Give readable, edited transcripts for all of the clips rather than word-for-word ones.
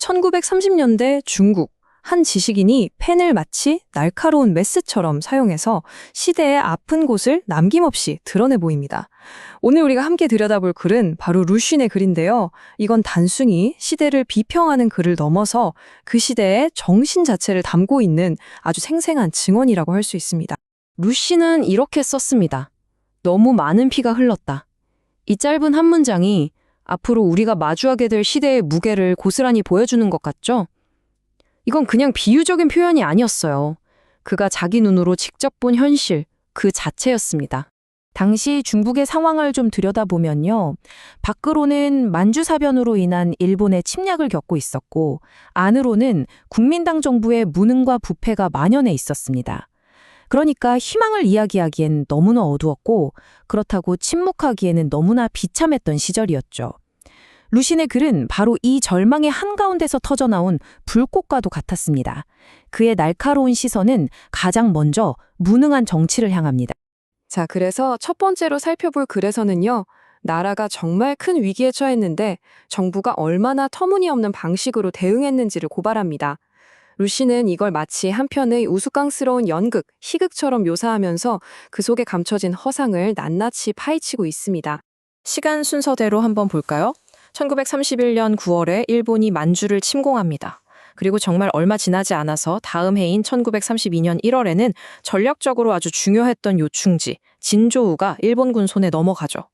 1930년대 중국 한 지식인이 펜을 마치 날카로운 메스처럼 사용해서 시대의 아픈 곳을 남김없이 드러내 보입니다. 오늘 우리가 함께 들여다볼 글은 바로 루쉔의 글인데요. 이건 단순히 시대를 비평하는 글을 넘어서 그 시대의 정신 자체를 담고 있는 아주 생생한 증언이라고 할 수 있습니다. 루쉔은 이렇게 썼습니다. 너무 많은 피가 흘렀다. 이 짧은 한 문장이 앞으로 우리가 마주하게 될 시대의 무게를 고스란히 보여주는 것 같죠? 이건 그냥 비유적인 표현이 아니었어요. 그가 자기 눈으로 직접 본 현실, 그 자체였습니다. 당시 중국의 상황을 좀 들여다보면요. 밖으로는 만주사변으로 인한 일본의 침략을 겪고 있었고, 안으로는 국민당 정부의 무능과 부패가 만연해 있었습니다. 그러니까 희망을 이야기하기엔 너무나 어두웠고, 그렇다고 침묵하기에는 너무나 비참했던 시절이었죠. 루쉔의 글은 바로 이 절망의 한가운데서 터져나온 불꽃과도 같았습니다. 그의 날카로운 시선은 가장 먼저 무능한 정치를 향합니다. 자, 그래서 첫 번째로 살펴볼 글에서는요. 나라가 정말 큰 위기에 처했는데 정부가 얼마나 터무니없는 방식으로 대응했는지를 고발합니다. 루쉔은 이걸 마치 한편의 우스꽝스러운 연극, 희극처럼 묘사하면서 그 속에 감춰진 허상을 낱낱이 파헤치고 있습니다. 시간 순서대로 한번 볼까요? 1931년 9월에 일본이 만주를 침공합니다. 그리고 정말 얼마 지나지 않아서 다음 해인 1932년 1월에는 전략적으로 아주 중요했던 요충지, 진조우가 일본군 손에 넘어가죠.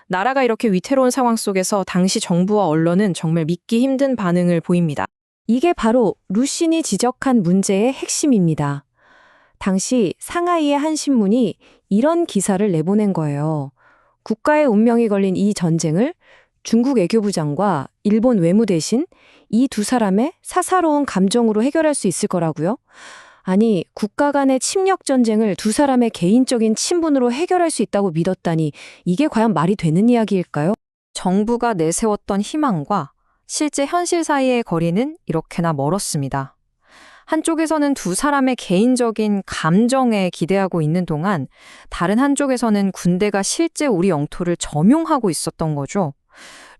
나라가 이렇게 위태로운 상황 속에서 당시 정부와 언론은 정말 믿기 힘든 반응을 보입니다. 이게 바로 루쉔이 지적한 문제의 핵심입니다. 당시 상하이의 한 신문이 이런 기사를 내보낸 거예요. 국가의 운명이 걸린 이 전쟁을 중국 외교부장과 일본 외무대신 이 두 사람의 사사로운 감정으로 해결할 수 있을 거라고요? 아니, 국가 간의 침략 전쟁을 두 사람의 개인적인 친분으로 해결할 수 있다고 믿었다니 이게 과연 말이 되는 이야기일까요? 정부가 내세웠던 희망과 실제 현실 사이의 거리는 이렇게나 멀었습니다. 한쪽에서는 두 사람의 개인적인 감정에 기대하고 있는 동안 다른 한쪽에서는 군대가 실제 우리 영토를 점용하고 있었던 거죠.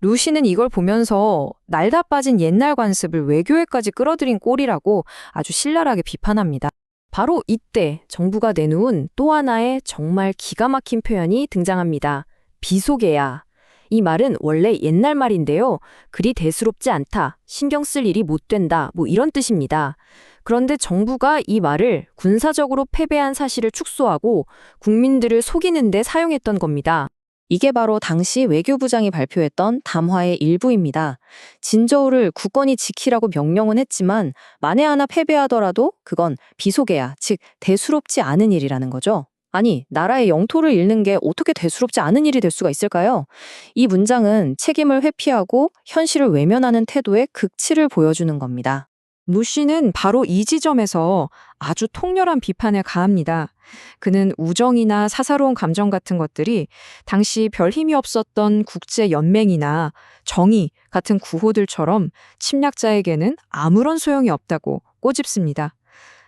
루쉔은 이걸 보면서 날다 빠진 옛날 관습을 외교에까지 끌어들인 꼴이라고 아주 신랄하게 비판합니다. 바로 이때 정부가 내놓은 또 하나의 정말 기가 막힌 표현이 등장합니다. 비속애야. 이 말은 원래 옛날 말인데요. 그리 대수롭지 않다, 신경 쓸 일이 못 된다, 뭐 이런 뜻입니다. 그런데 정부가 이 말을 군사적으로 패배한 사실을 축소하고 국민들을 속이는 데 사용했던 겁니다. 이게 바로 당시 외교부장이 발표했던 담화의 일부입니다. 진저우를 굳건히 지키라고 명령은 했지만 만에 하나 패배하더라도 그건 비속애야, 즉 대수롭지 않은 일이라는 거죠. 아니, 나라의 영토를 잃는 게 어떻게 대수롭지 않은 일이 될 수가 있을까요? 이 문장은 책임을 회피하고 현실을 외면하는 태도의 극치를 보여주는 겁니다. 루쉔은 바로 이 지점에서 아주 통렬한 비판을 가합니다. 그는 우정이나 사사로운 감정 같은 것들이 당시 별 힘이 없었던 국제연맹이나 정의 같은 구호들처럼 침략자에게는 아무런 소용이 없다고 꼬집습니다.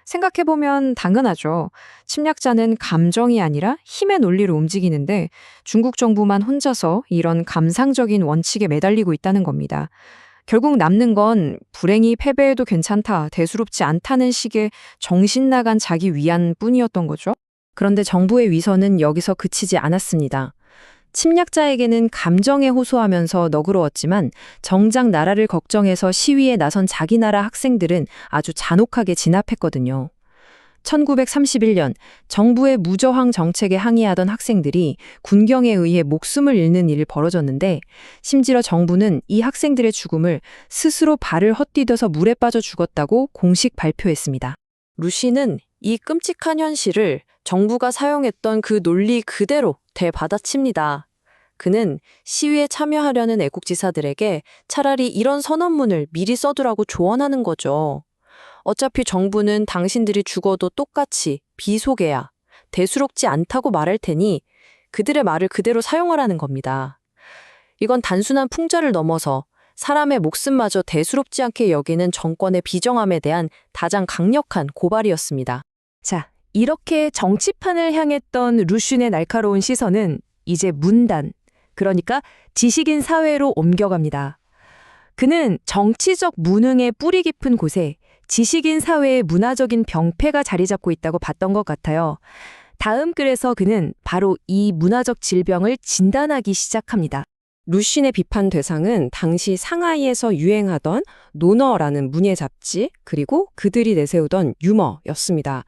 생각해보면 당연하죠. 침략자는 감정이 아니라 힘의 논리로 움직이는데 중국 정부만 혼자서 이런 감상적인 원칙에 매달리고 있다는 겁니다. 결국 남는 건 불행히 패배해도 괜찮다, 대수롭지 않다는 식의 정신 나간 자기 위안 뿐이었던 거죠. 그런데 정부의 위선은 여기서 그치지 않았습니다. 침략자에게는 감정에 호소하면서 너그러웠지만 정작 나라를 걱정해서 시위에 나선 자기 나라 학생들은 아주 잔혹하게 진압했거든요. 1931년 정부의 무저항 정책에 항의하던 학생들이 군경에 의해 목숨을 잃는 일이 벌어졌는데 심지어 정부는 이 학생들의 죽음을 스스로 발을 헛디뎌서 물에 빠져 죽었다고 공식 발표했습니다. 루쉔은 이 끔찍한 현실을 정부가 사용했던 그 논리 그대로 되받아칩니다. 그는 시위에 참여하려는 애국지사들에게 차라리 이런 선언문을 미리 써두라고 조언하는 거죠. 어차피 정부는 당신들이 죽어도 똑같이 비속애야, 대수롭지 않다고 말할 테니 그들의 말을 그대로 사용하라는 겁니다. 이건 단순한 풍자를 넘어서 사람의 목숨마저 대수롭지 않게 여기는 정권의 비정함에 대한 가장 강력한 고발이었습니다. 자, 이렇게 정치판을 향했던 루쉔의 날카로운 시선은 이제 문단, 그러니까 지식인 사회로 옮겨갑니다. 그는 정치적 무능의 뿌리 깊은 곳에 지식인 사회의 문화적인 병폐가 자리 잡고 있다고 봤던 것 같아요. 다음 글에서 그는 바로 이 문화적 질병을 진단하기 시작합니다. 루신의 비판 대상은 당시 상하이에서 유행하던 노너라는 문예 잡지, 그리고 그들이 내세우던 유머였습니다.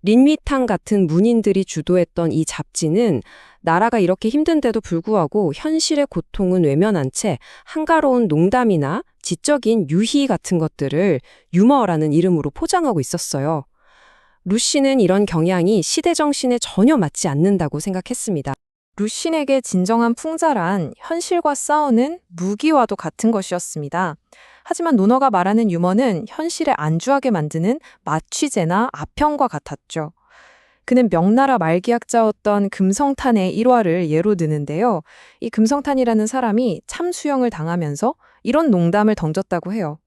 린미탕 같은 문인들이 주도했던 이 잡지는 나라가 이렇게 힘든데도 불구하고 현실의 고통은 외면한 채 한가로운 농담이나 지적인 유희 같은 것들을 유머라는 이름으로 포장하고 있었어요. 루시는 이런 경향이 시대 정신에 전혀 맞지 않는다고 생각했습니다. 루신에게 진정한 풍자란 현실과 싸우는 무기와도 같은 것이었습니다. 하지만 노너가 말하는 유머는 현실에 안주하게 만드는 마취제나 아평과 같았죠. 그는 명나라 말기학자였던 금성탄의 일화를 예로 드는데요. 이 금성탄이라는 사람이 참수형을 당하면서 이런 농담을 던졌다고 해요.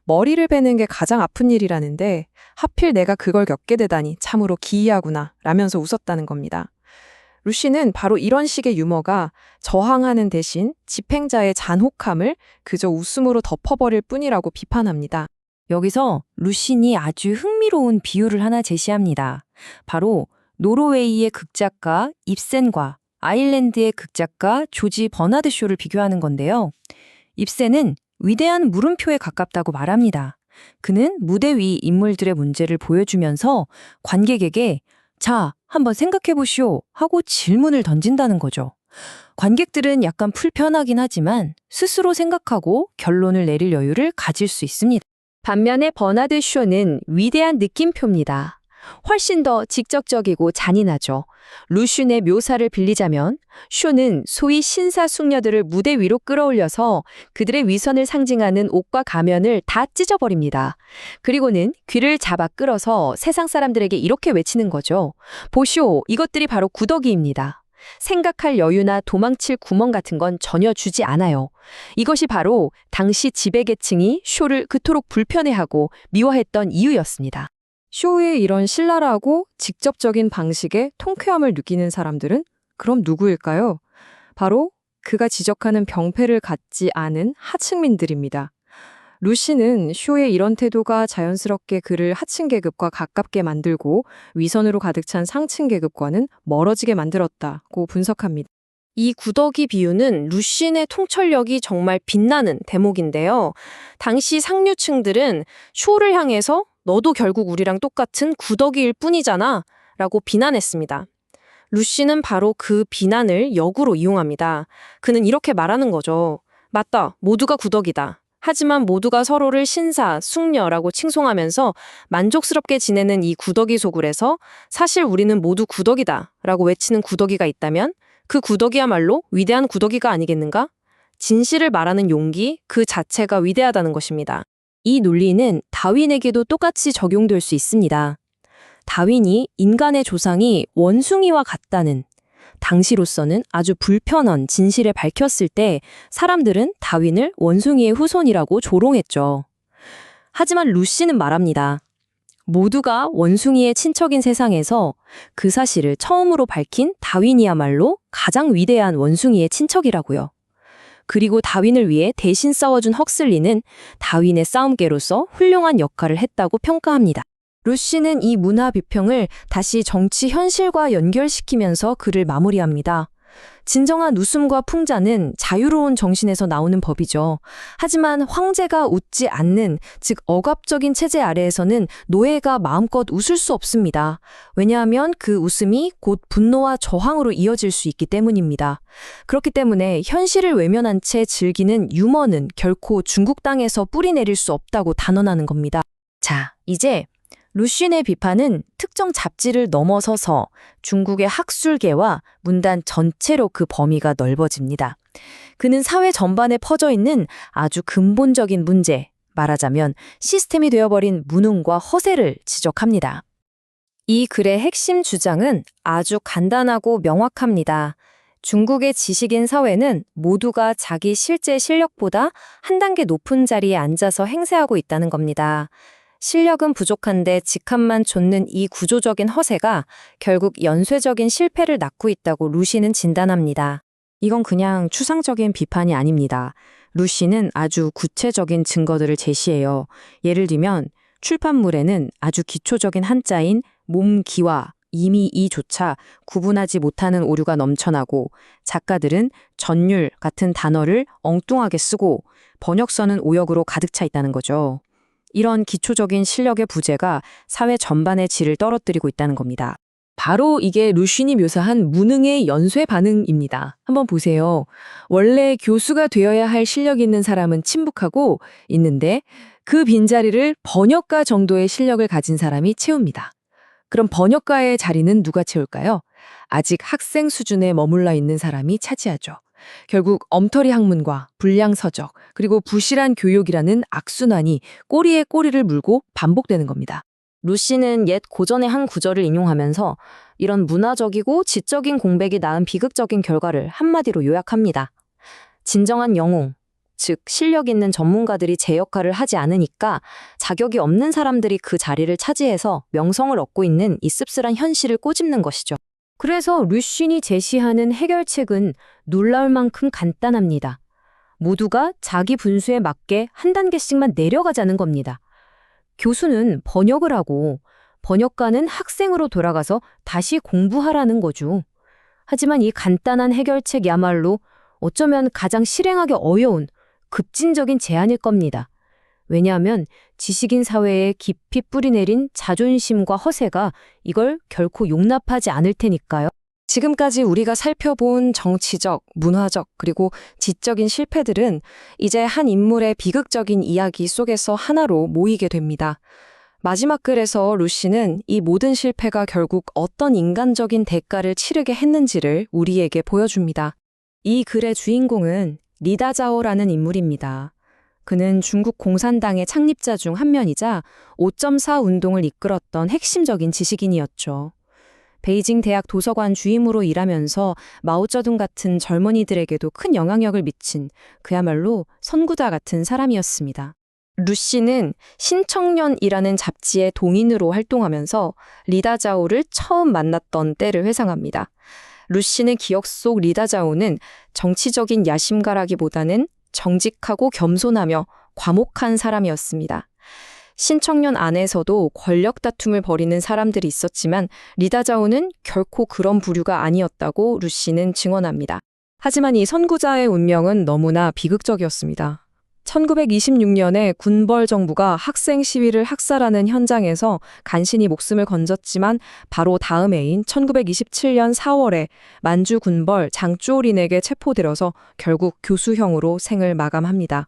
머리를 베는 게 가장 아픈 일이라는데 하필 내가 그걸 겪게 되다니 참으로 기이하구나 라면서 웃었다는 겁니다. 루시는 바로 이런 식의 유머가 저항하는 대신 집행자의 잔혹함을 그저 웃음으로 덮어버릴 뿐이라고 비판합니다. 여기서 루신이 아주 흥미로운 비유를 하나 제시합니다. 바로 노르웨이의 극작가 입센과 아일랜드의 극작가 조지 버나드 쇼를 비교하는 건데요. 입센은 위대한 물음표에 가깝다고 말합니다. 그는 무대 위 인물들의 문제를 보여주면서 관객에게 자, 한번 생각해 보시오 하고 질문을 던진다는 거죠. 관객들은 약간 불편하긴 하지만 스스로 생각하고 결론을 내릴 여유를 가질 수 있습니다. 반면에 버나드 쇼는 위대한 느낌표입니다. 훨씬 더 직접적이고 잔인하죠. 루슌의 묘사를 빌리자면 쇼는 소위 신사숙녀들을 무대 위로 끌어올려서 그들의 위선을 상징하는 옷과 가면을 다 찢어버립니다. 그리고는 귀를 잡아 끌어서 세상 사람들에게 이렇게 외치는 거죠. 보시오, 이것들이 바로 구더기입니다. 생각할 여유나 도망칠 구멍 같은 건 전혀 주지 않아요. 이것이 바로 당시 지배계층이 쇼를 그토록 불편해하고 미워했던 이유였습니다. 쇼의 이런 신랄하고 직접적인 방식에 통쾌함을 느끼는 사람들은 그럼 누구일까요? 바로 그가 지적하는 병폐를 갖지 않은 하층민들입니다. 루시는 쇼의 이런 태도가 자연스럽게 그를 하층 계급과 가깝게 만들고 위선으로 가득 찬 상층 계급과는 멀어지게 만들었다고 분석합니다. 이 구더기 비유는 루신의 통찰력이 정말 빛나는 대목인데요. 당시 상류층들은 쇼를 향해서 너도 결국 우리랑 똑같은 구더기일 뿐이잖아 라고 비난했습니다. 루시는 바로 그 비난을 역으로 이용합니다. 그는 이렇게 말하는 거죠. 맞다, 모두가 구더기다. 하지만 모두가 서로를 신사, 숙녀라고 칭송하면서 만족스럽게 지내는 이 구더기 소굴에서 사실 우리는 모두 구더기다 라고 외치는 구더기가 있다면 그 구더기야말로 위대한 구더기가 아니겠는가? 진실을 말하는 용기 그 자체가 위대하다는 것입니다. 이 논리는 다윈에게도 똑같이 적용될 수 있습니다. 다윈이 인간의 조상이 원숭이와 같다는 당시로서는 아주 불편한 진실을 밝혔을 때 사람들은 다윈을 원숭이의 후손이라고 조롱했죠. 하지만 루시는 말합니다. 모두가 원숭이의 친척인 세상에서 그 사실을 처음으로 밝힌 다윈이야말로 가장 위대한 원숭이의 친척이라고요. 그리고 다윈을 위해 대신 싸워준 헉슬리는 다윈의 싸움개로서 훌륭한 역할을 했다고 평가합니다. 루시는 이 문화 비평을 다시 정치 현실과 연결시키면서 글을 마무리합니다. 진정한 웃음과 풍자는 자유로운 정신에서 나오는 법이죠. 하지만 황제가 웃지 않는, 즉 억압적인 체제 아래에서는 노예가 마음껏 웃을 수 없습니다. 왜냐하면 그 웃음이 곧 분노와 저항으로 이어질 수 있기 때문입니다. 그렇기 때문에 현실을 외면한 채 즐기는 유머는 결코 중국 땅에서 뿌리 내릴 수 없다고 단언하는 겁니다. 자, 이제 루신의 비판은 특정 잡지를 넘어서서 중국의 학술계와 문단 전체로 그 범위가 넓어집니다. 그는 사회 전반에 퍼져 있는 아주 근본적인 문제, 말하자면 시스템이 되어버린 무능과 허세를 지적합니다. 이 글의 핵심 주장은 아주 간단하고 명확합니다. 중국의 지식인 사회는 모두가 자기 실제 실력보다 한 단계 높은 자리에 앉아서 행세하고 있다는 겁니다. 실력은 부족한데 직함만 좇는 이 구조적인 허세가 결국 연쇄적인 실패를 낳고 있다고 루시는 진단합니다. 이건 그냥 추상적인 비판이 아닙니다. 루시는 아주 구체적인 증거들을 제시해요. 예를 들면 출판물에는 아주 기초적인 한자인 몸기와 이미 이조차 구분하지 못하는 오류가 넘쳐나고 작가들은 전율 같은 단어를 엉뚱하게 쓰고 번역서는 오역으로 가득 차 있다는 거죠. 이런 기초적인 실력의 부재가 사회 전반의 질을 떨어뜨리고 있다는 겁니다. 바로 이게 루쉰이 묘사한 무능의 연쇄 반응입니다. 한번 보세요. 원래 교수가 되어야 할 실력 있는 사람은 침묵하고 있는데 그 빈자리를 번역가 정도의 실력을 가진 사람이 채웁니다. 그럼 번역가의 자리는 누가 채울까요? 아직 학생 수준에 머물러 있는 사람이 차지하죠. 결국 엉터리 학문과 불량 서적, 그리고 부실한 교육이라는 악순환이 꼬리에 꼬리를 물고 반복되는 겁니다. 루시는 옛 고전의 한 구절을 인용하면서 이런 문화적이고 지적인 공백이 낳은 비극적인 결과를 한마디로 요약합니다. 진정한 영웅, 즉 실력 있는 전문가들이 제 역할을 하지 않으니까 자격이 없는 사람들이 그 자리를 차지해서 명성을 얻고 있는 이 씁쓸한 현실을 꼬집는 것이죠. 그래서 루쉰이 제시하는 해결책은 놀라울 만큼 간단합니다. 모두가 자기 분수에 맞게 한 단계씩만 내려가자는 겁니다. 교수는 번역을 하고 번역가는 학생으로 돌아가서 다시 공부하라는 거죠. 하지만 이 간단한 해결책이야말로 어쩌면 가장 실행하기 어려운 급진적인 제안일 겁니다. 왜냐하면 지식인 사회에 깊이 뿌리내린 자존심과 허세가 이걸 결코 용납하지 않을 테니까요. 지금까지 우리가 살펴본 정치적, 문화적, 그리고 지적인 실패들은 이제 한 인물의 비극적인 이야기 속에서 하나로 모이게 됩니다. 마지막 글에서 루시는 이 모든 실패가 결국 어떤 인간적인 대가를 치르게 했는지를 우리에게 보여줍니다. 이 글의 주인공은 리다자오라는 인물입니다. 그는 중국 공산당의 창립자 중 한 명이자 5.4 운동을 이끌었던 핵심적인 지식인이었죠. 베이징 대학 도서관 주임으로 일하면서 마오쩌둥 같은 젊은이들에게도 큰 영향력을 미친 그야말로 선구자 같은 사람이었습니다. 루시는 신청년이라는 잡지의 동인으로 활동하면서 리다자오를 처음 만났던 때를 회상합니다. 루시의 기억 속 리다자오는 정치적인 야심가라기보다는 정직하고 겸손하며 과묵한 사람이었습니다. 신청년 안에서도 권력 다툼을 벌이는 사람들이 있었지만 리다자오는 결코 그런 부류가 아니었다고 루시는 증언합니다. 하지만 이 선구자의 운명은 너무나 비극적이었습니다. 1926년에 군벌 정부가 학생 시위를 학살하는 현장에서 간신히 목숨을 건졌지만 바로 다음 해인 1927년 4월에 만주 군벌 장쪼린에게 체포되어서 결국 교수형으로 생을 마감합니다.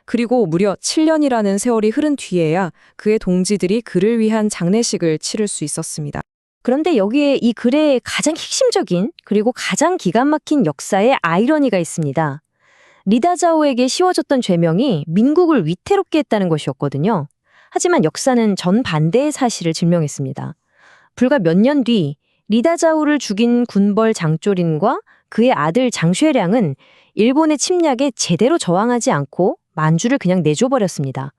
그리고 무려 7년이라는 세월이 흐른 뒤에야 그의 동지들이 그를 위한 장례식을 치를 수 있었습니다. 그런데 여기에 이 글의 가장 핵심적인 그리고 가장 기가 막힌 역사의 아이러니가 있습니다. 리다자오에게 씌워졌던 죄명이 민국을 위태롭게 했다는 것이었거든요. 하지만 역사는 전반대의 사실을 증명했습니다. 불과 몇 년 뒤 리다자오를 죽인 군벌 장쪼린과 그의 아들 장쉐량은 일본의 침략에 제대로 저항하지 않고 만주를 그냥 내줘버렸습니다.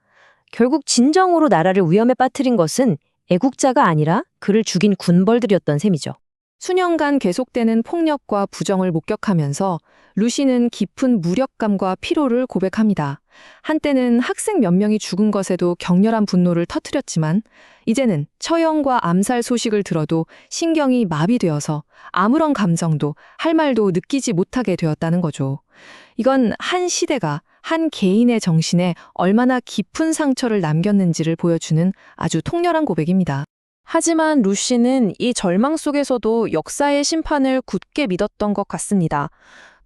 결국 진정으로 나라를 위험에 빠뜨린 것은 애국자가 아니라 그를 죽인 군벌들이었던 셈이죠. 수년간 계속되는 폭력과 부정을 목격하면서 루시는 깊은 무력감과 피로를 고백합니다. 한때는 학생 몇 명이 죽은 것에도 격렬한 분노를 터뜨렸지만 이제는 처형과 암살 소식을 들어도 신경이 마비되어서 아무런 감정도 할 말도 느끼지 못하게 되었다는 거죠. 이건 한 시대가 한 개인의 정신에 얼마나 깊은 상처를 남겼는지를 보여주는 아주 통렬한 고백입니다. 하지만 루시는 이 절망 속에서도 역사의 심판을 굳게 믿었던 것 같습니다.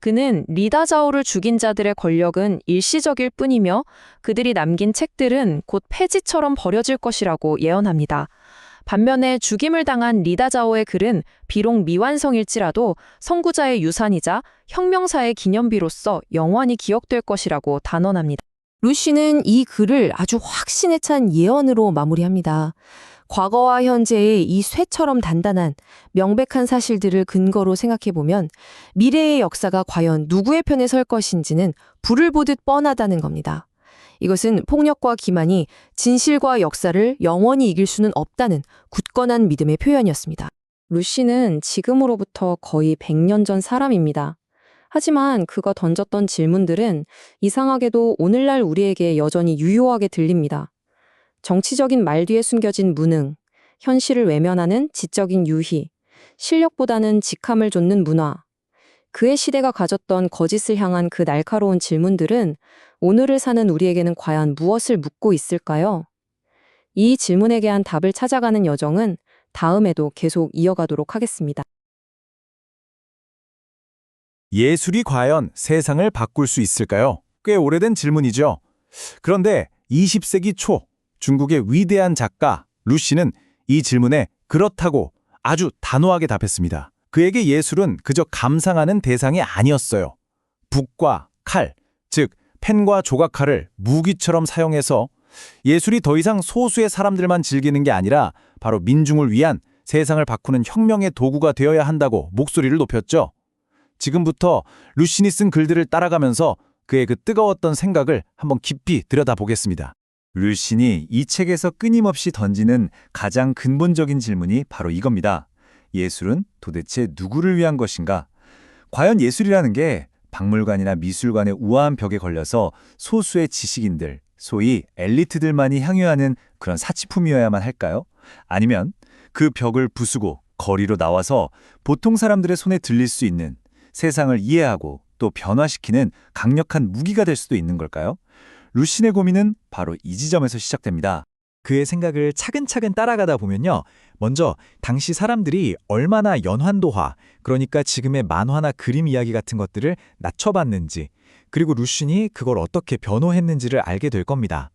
그는 리다자오를 죽인 자들의 권력은 일시적일 뿐이며 그들이 남긴 책들은 곧 폐지처럼 버려질 것이라고 예언합니다. 반면에 죽임을 당한 리다자오의 글은 비록 미완성일지라도 선구자의 유산이자 혁명사의 기념비로서 영원히 기억될 것이라고 단언합니다. 루시는 이 글을 아주 확신에 찬 예언으로 마무리합니다. 과거와 현재의 이 쇠처럼 단단한 명백한 사실들을 근거로 생각해보면 미래의 역사가 과연 누구의 편에 설 것인지는 불을 보듯 뻔하다는 겁니다. 이것은 폭력과 기만이 진실과 역사를 영원히 이길 수는 없다는 굳건한 믿음의 표현이었습니다. 루시는 지금으로부터 거의 100년 전 사람입니다. 하지만 그가 던졌던 질문들은 이상하게도 오늘날 우리에게 여전히 유효하게 들립니다. 정치적인 말 뒤에 숨겨진 무능, 현실을 외면하는 지적인 유희, 실력보다는 직함을 좇는 문화. 그의 시대가 가졌던 거짓을 향한 그 날카로운 질문들은 오늘을 사는 우리에게는 과연 무엇을 묻고 있을까요? 이 질문에 대한 답을 찾아가는 여정은 다음에도 계속 이어가도록 하겠습니다. 예술이 과연 세상을 바꿀 수 있을까요? 꽤 오래된 질문이죠. 그런데 20세기 초 중국의 위대한 작가 루시는 이 질문에 그렇다고 아주 단호하게 답했습니다. 그에게 예술은 그저 감상하는 대상이 아니었어요. 붓과 칼, 즉 펜과 조각칼을 무기처럼 사용해서 예술이 더 이상 소수의 사람들만 즐기는 게 아니라 바로 민중을 위한 세상을 바꾸는 혁명의 도구가 되어야 한다고 목소리를 높였죠. 지금부터 루시니 쓴 글들을 따라가면서 그의 그 뜨거웠던 생각을 한번 깊이 들여다보겠습니다. 루시니 이 책에서 끊임없이 던지는 가장 근본적인 질문이 바로 이겁니다. 예술은 도대체 누구를 위한 것인가? 과연 예술이라는 게 박물관이나 미술관의 우아한 벽에 걸려서 소수의 지식인들, 소위 엘리트들만이 향유하는 그런 사치품이어야만 할까요? 아니면 그 벽을 부수고 거리로 나와서 보통 사람들의 손에 들릴 수 있는 세상을 이해하고 또 변화시키는 강력한 무기가 될 수도 있는 걸까요? 루신의 고민은 바로 이 지점에서 시작됩니다. 그의 생각을 차근차근 따라가다 보면요. 먼저 당시 사람들이 얼마나 연환도화, 그러니까 지금의 만화나 그림 이야기 같은 것들을 낮춰봤는지, 그리고 루신이 그걸 어떻게 변호했는지를 알게 될 겁니다.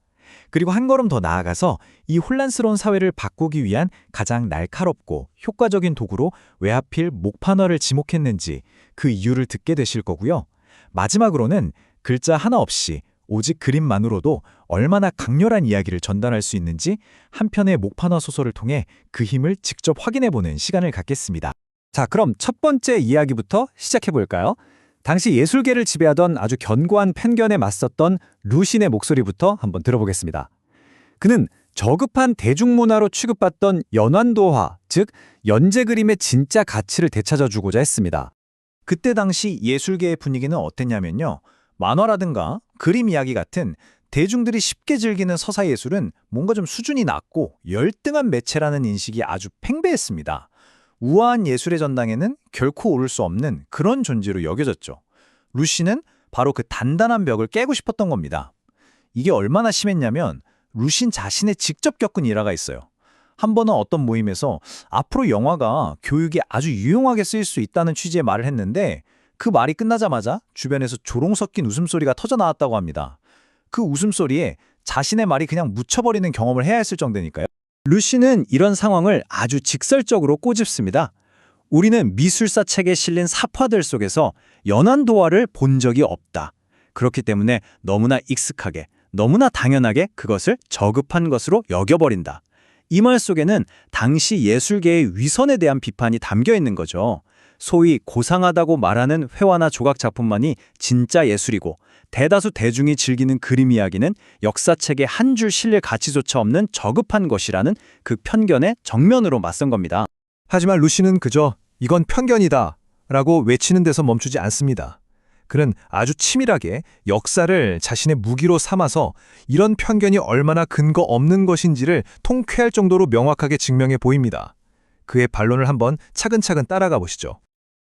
그리고 한 걸음 더 나아가서 이 혼란스러운 사회를 바꾸기 위한 가장 날카롭고 효과적인 도구로 왜 하필 목판화를 지목했는지 그 이유를 듣게 되실 거고요. 마지막으로는 글자 하나 없이 오직 그림만으로도 얼마나 강렬한 이야기를 전달할 수 있는지 한 편의 목판화 소설을 통해 그 힘을 직접 확인해보는 시간을 갖겠습니다. 자, 그럼 첫 번째 이야기부터 시작해볼까요? 당시 예술계를 지배하던 아주 견고한 편견에 맞섰던 루신의 목소리부터 한번 들어보겠습니다. 그는 저급한 대중문화로 취급받던 연환도화, 즉 연재 그림의 진짜 가치를 되찾아주고자 했습니다. 그때 당시 예술계의 분위기는 어땠냐면요. 만화라든가 그림 이야기 같은 대중들이 쉽게 즐기는 서사예술은 뭔가 좀 수준이 낮고 열등한 매체라는 인식이 아주 팽배했습니다. 우아한 예술의 전당에는 결코 오를 수 없는 그런 존재로 여겨졌죠. 루시는 바로 그 단단한 벽을 깨고 싶었던 겁니다. 이게 얼마나 심했냐면 루신 자신의 직접 겪은 일화가 있어요. 한 번은 어떤 모임에서 앞으로 영화가 교육에 아주 유용하게 쓰일 수 있다는 취지의 말을 했는데 그 말이 끝나자마자 주변에서 조롱 섞인 웃음소리가 터져나왔다고 합니다. 그 웃음소리에 자신의 말이 그냥 묻혀버리는 경험을 해야 했을 정도니까요. 루시는 이런 상황을 아주 직설적으로 꼬집습니다. 우리는 미술사 책에 실린 사파들 속에서 연환도화를 본 적이 없다. 그렇기 때문에 너무나 익숙하게, 너무나 당연하게 그것을 저급한 것으로 여겨버린다. 이 말 속에는 당시 예술계의 위선에 대한 비판이 담겨 있는 거죠. 소위 고상하다고 말하는 회화나 조각 작품만이 진짜 예술이고 대다수 대중이 즐기는 그림 이야기는 역사책에 한 줄 실릴 가치조차 없는 저급한 것이라는 그 편견에 정면으로 맞선 겁니다. 하지만 루시는 그저 이건 편견이다 라고 외치는 데서 멈추지 않습니다. 그는 아주 치밀하게 역사를 자신의 무기로 삼아서 이런 편견이 얼마나 근거 없는 것인지를 통쾌할 정도로 명확하게 증명해 보입니다. 그의 반론을 한번 차근차근 따라가 보시죠.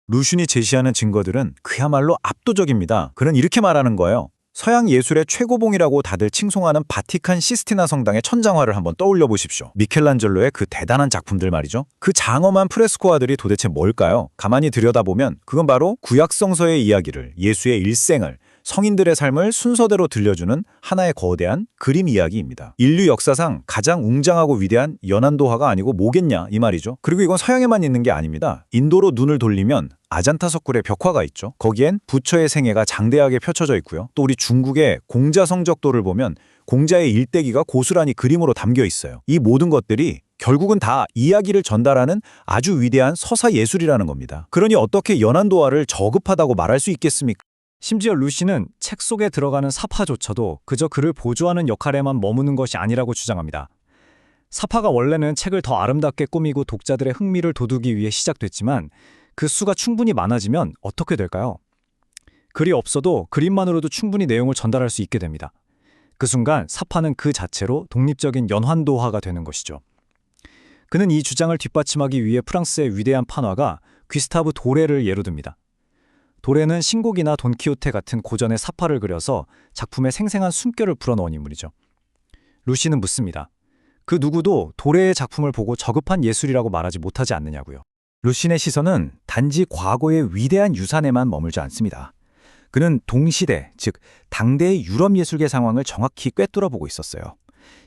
루신이 제시하는 증거들은 그야말로 압도적입니다. 그는 이렇게 말하는 거예요. 서양 예술의 최고봉이라고 다들 칭송하는 바티칸 시스티나 성당의 천장화를 한번 떠올려 보십시오. 미켈란젤로의 그 대단한 작품들 말이죠. 그 장엄한 프레스코화들이 도대체 뭘까요? 가만히 들여다보면 그건 바로 구약성서의 이야기를, 예수의 일생을, 성인들의 삶을 순서대로 들려주는 하나의 거대한 그림 이야기입니다. 인류 역사상 가장 웅장하고 위대한 연환도화가 아니고 뭐겠냐 이 말이죠. 그리고 이건 서양에만 있는 게 아닙니다. 인도로 눈을 돌리면 아잔타 석굴의 벽화가 있죠. 거기엔 부처의 생애가 장대하게 펼쳐져 있고요. 또 우리 중국의 공자 성적도를 보면 공자의 일대기가 고스란히 그림으로 담겨 있어요. 이 모든 것들이 결국은 다 이야기를 전달하는 아주 위대한 서사 예술이라는 겁니다. 그러니 어떻게 연환도화를 저급하다고 말할 수 있겠습니까? 심지어 루시는 책 속에 들어가는 사파조차도 그저 그를 보조하는 역할에만 머무는 것이 아니라고 주장합니다. 사파가 원래는 책을 더 아름답게 꾸미고 독자들의 흥미를 돋우기 위해 시작됐지만 그 수가 충분히 많아지면 어떻게 될까요? 글이 없어도 그림만으로도 충분히 내용을 전달할 수 있게 됩니다. 그 순간 사파는 그 자체로 독립적인 연환도화가 되는 것이죠. 그는 이 주장을 뒷받침하기 위해 프랑스의 위대한 판화가 귀스타브 도레를 예로 듭니다. 도레는 신곡이나 돈키호테 같은 고전의 사파를 그려서 작품에 생생한 숨결을 불어넣은 인물이죠. 루시는 묻습니다. 그 누구도 도레의 작품을 보고 저급한 예술이라고 말하지 못하지 않느냐고요. 루신의 시선은 단지 과거의 위대한 유산에만 머물지 않습니다. 그는 동시대, 즉 당대의 유럽 예술계 상황을 정확히 꿰뚫어보고 있었어요.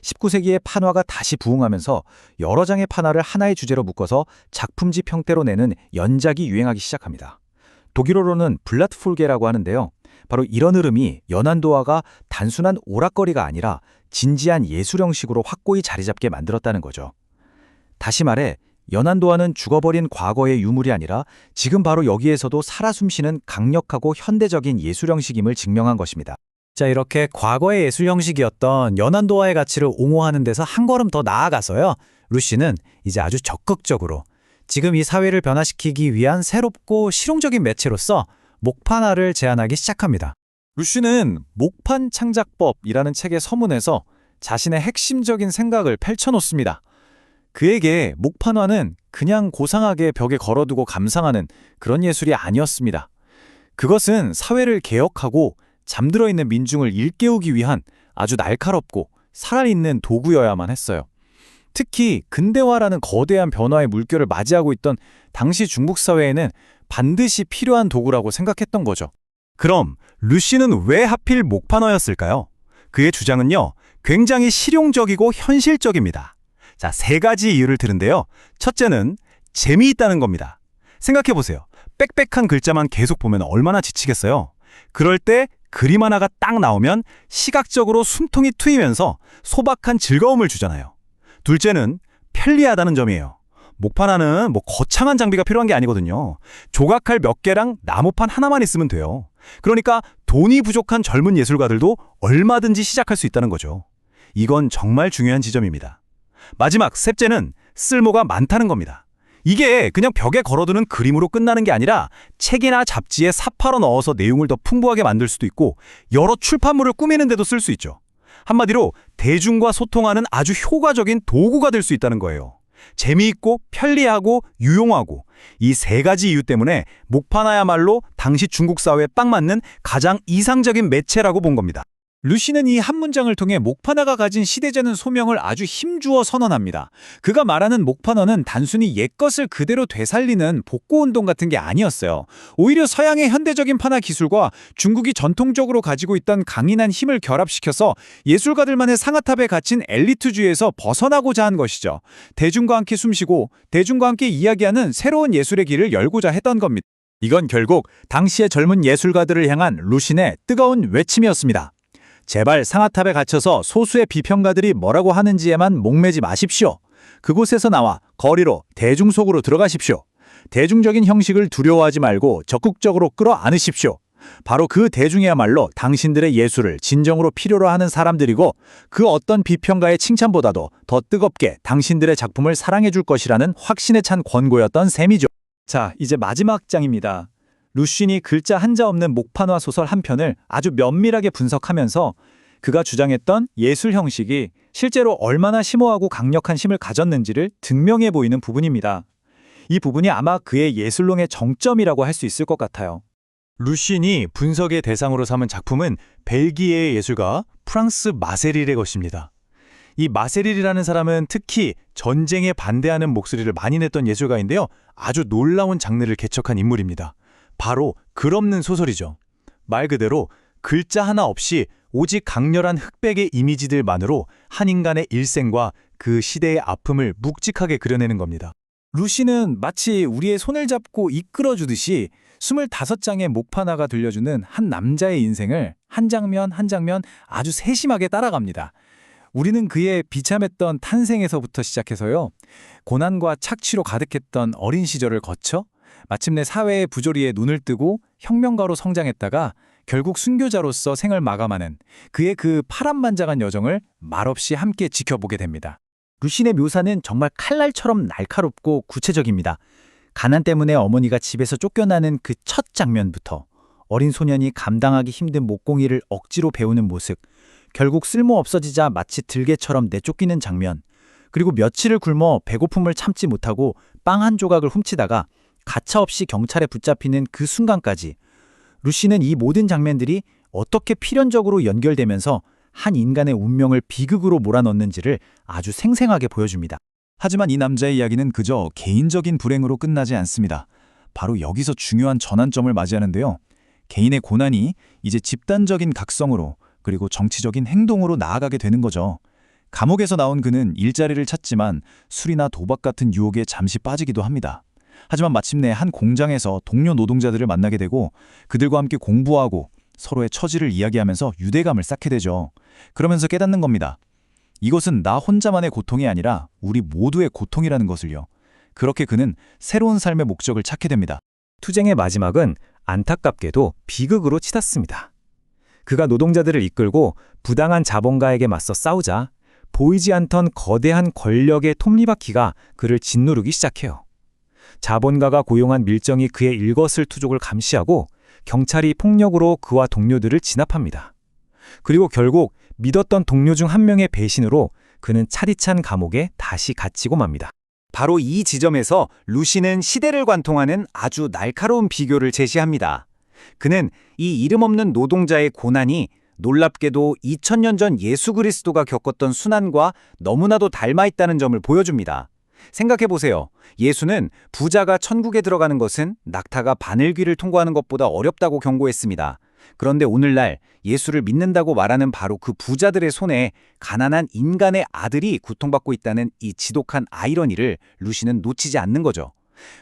19세기의 판화가 다시 부흥하면서 여러 장의 판화를 하나의 주제로 묶어서 작품집 형태로 내는 연작이 유행하기 시작합니다. 독일어로는 블라트폴게라고 하는데요. 바로 이런 흐름이 연환도화가 단순한 오락거리가 아니라 진지한 예술 형식으로 확고히 자리 잡게 만들었다는 거죠. 다시 말해 연환도화는 죽어버린 과거의 유물이 아니라 지금 바로 여기에서도 살아 숨쉬는 강력하고 현대적인 예술 형식임을 증명한 것입니다. 자, 이렇게 과거의 예술 형식이었던 연환도화의 가치를 옹호하는 데서 한 걸음 더 나아가서요. 루시는 이제 아주 적극적으로 지금 이 사회를 변화시키기 위한 새롭고 실용적인 매체로서 목판화를 제안하기 시작합니다. 루시는 목판 창작법이라는 책의 서문에서 자신의 핵심적인 생각을 펼쳐놓습니다. 그에게 목판화는 그냥 고상하게 벽에 걸어두고 감상하는 그런 예술이 아니었습니다. 그것은 사회를 개혁하고 잠들어 있는 민중을 일깨우기 위한 아주 날카롭고 살아있는 도구여야만 했어요. 특히 근대화라는 거대한 변화의 물결을 맞이하고 있던 당시 중국 사회에는 반드시 필요한 도구라고 생각했던 거죠. 그럼 루시는 왜 하필 목판화였을까요? 그의 주장은요, 굉장히 실용적이고 현실적입니다. 자, 3가지 이유를 들은데요. 첫째는 재미있다는 겁니다. 생각해보세요. 빽빽한 글자만 계속 보면 얼마나 지치겠어요? 그럴 때 그림 하나가 딱 나오면 시각적으로 숨통이 트이면서 소박한 즐거움을 주잖아요. 둘째는 편리하다는 점이에요. 목판화는 거창한 장비가 필요한 게 아니거든요. 조각칼 몇 개랑 나무판 하나만 있으면 돼요. 그러니까 돈이 부족한 젊은 예술가들도 얼마든지 시작할 수 있다는 거죠. 이건 정말 중요한 지점입니다. 마지막 셋째는 쓸모가 많다는 겁니다. 이게 그냥 벽에 걸어두는 그림으로 끝나는 게 아니라 책이나 잡지에 사파로 넣어서 내용을 더 풍부하게 만들 수도 있고 여러 출판물을 꾸미는 데도 쓸 수 있죠. 한마디로 대중과 소통하는 아주 효과적인 도구가 될 수 있다는 거예요. 재미있고 편리하고 유용하고 이 3가지 이유 때문에 목판화야말로 당시 중국 사회에 딱 맞는 가장 이상적인 매체라고 본 겁니다. 루시는 이 한 문장을 통해 목판화가 가진 시대적인 소명을 아주 힘주어 선언합니다. 그가 말하는 목판화는 단순히 옛것을 그대로 되살리는 복고운동 같은 게 아니었어요. 오히려 서양의 현대적인 판화 기술과 중국이 전통적으로 가지고 있던 강인한 힘을 결합시켜서 예술가들만의 상아탑에 갇힌 엘리트주의에서 벗어나고자 한 것이죠. 대중과 함께 숨쉬고 대중과 함께 이야기하는 새로운 예술의 길을 열고자 했던 겁니다. 이건 결국 당시의 젊은 예술가들을 향한 루신의 뜨거운 외침이었습니다. 제발 상아탑에 갇혀서 소수의 비평가들이 뭐라고 하는지에만 목매지 마십시오. 그곳에서 나와 거리로 대중 속으로 들어가십시오. 대중적인 형식을 두려워하지 말고 적극적으로 끌어안으십시오. 바로 그 대중이야말로 당신들의 예술을 진정으로 필요로 하는 사람들이고 그 어떤 비평가의 칭찬보다도 더 뜨겁게 당신들의 작품을 사랑해 줄 것이라는 확신에 찬 권고였던 셈이죠. 자, 이제 마지막 장입니다. 루신이 글자 한자 없는 목판화 소설 한 편을 아주 면밀하게 분석하면서 그가 주장했던 예술 형식이 실제로 얼마나 심오하고 강력한 힘을 가졌는지를 증명해 보이는 부분입니다. 이 부분이 아마 그의 예술론의 정점이라고 할 수 있을 것 같아요. 루신이 분석의 대상으로 삼은 작품은 벨기에의 예술가 프랑스 마세릴의 것입니다. 이 마세릴이라는 사람은 특히 전쟁에 반대하는 목소리를 많이 냈던 예술가인데요. 아주 놀라운 장르를 개척한 인물입니다. 바로 글 없는 소설이죠. 말 그대로 글자 하나 없이 오직 강렬한 흑백의 이미지들만으로 한 인간의 일생과 그 시대의 아픔을 묵직하게 그려내는 겁니다. 루시는 마치 우리의 손을 잡고 이끌어주듯이 25장의 목판화가 들려주는 한 남자의 인생을 한 장면 한 장면 아주 세심하게 따라갑니다. 우리는 그의 비참했던 탄생에서부터 시작해서요. 고난과 착취로 가득했던 어린 시절을 거쳐 마침내 사회의 부조리에 눈을 뜨고 혁명가로 성장했다가 결국 순교자로서 생을 마감하는 그의 그 파란만장한 여정을 말없이 함께 지켜보게 됩니다. 루신의 묘사는 정말 칼날처럼 날카롭고 구체적입니다. 가난 때문에 어머니가 집에서 쫓겨나는 그 첫 장면부터 어린 소년이 감당하기 힘든 목공일을 억지로 배우는 모습, 결국 쓸모 없어지자 마치 들개처럼 내쫓기는 장면, 그리고 며칠을 굶어 배고픔을 참지 못하고 빵 한 조각을 훔치다가 가차없이 경찰에 붙잡히는 그 순간까지 루시는 이 모든 장면들이 어떻게 필연적으로 연결되면서 한 인간의 운명을 비극으로 몰아넣는지를 아주 생생하게 보여줍니다. 하지만 이 남자의 이야기는 그저 개인적인 불행으로 끝나지 않습니다. 바로 여기서 중요한 전환점을 맞이하는데요. 개인의 고난이 이제 집단적인 각성으로 그리고 정치적인 행동으로 나아가게 되는 거죠. 감옥에서 나온 그는 일자리를 찾지만 술이나 도박 같은 유혹에 잠시 빠지기도 합니다. 하지만 마침내 한 공장에서 동료 노동자들을 만나게 되고 그들과 함께 공부하고 서로의 처지를 이야기하면서 유대감을 쌓게 되죠. 그러면서 깨닫는 겁니다. 이것은 나 혼자만의 고통이 아니라 우리 모두의 고통이라는 것을요. 그렇게 그는 새로운 삶의 목적을 찾게 됩니다. 투쟁의 마지막은 안타깝게도 비극으로 치닫습니다. 그가 노동자들을 이끌고 부당한 자본가에게 맞서 싸우자 보이지 않던 거대한 권력의 톱니바퀴가 그를 짓누르기 시작해요. 자본가가 고용한 밀정이 그의 일거수일투족을 감시하고 경찰이 폭력으로 그와 동료들을 진압합니다. 그리고 결국 믿었던 동료 중 한 명의 배신으로 그는 차디찬 감옥에 다시 갇히고 맙니다. 바로 이 지점에서 루시는 시대를 관통하는 아주 날카로운 비교를 제시합니다. 그는 이 이름 없는 노동자의 고난이 놀랍게도 2000년 전 예수 그리스도가 겪었던 순환과 너무나도 닮아 있다는 점을 보여줍니다. 생각해보세요. 예수는 부자가 천국에 들어가는 것은 낙타가 바늘귀를 통과하는 것보다 어렵다고 경고했습니다. 그런데 오늘날 예수를 믿는다고 말하는 바로 그 부자들의 손에 가난한 인간의 아들이 고통받고 있다는 이 지독한 아이러니를 루시는 놓치지 않는 거죠.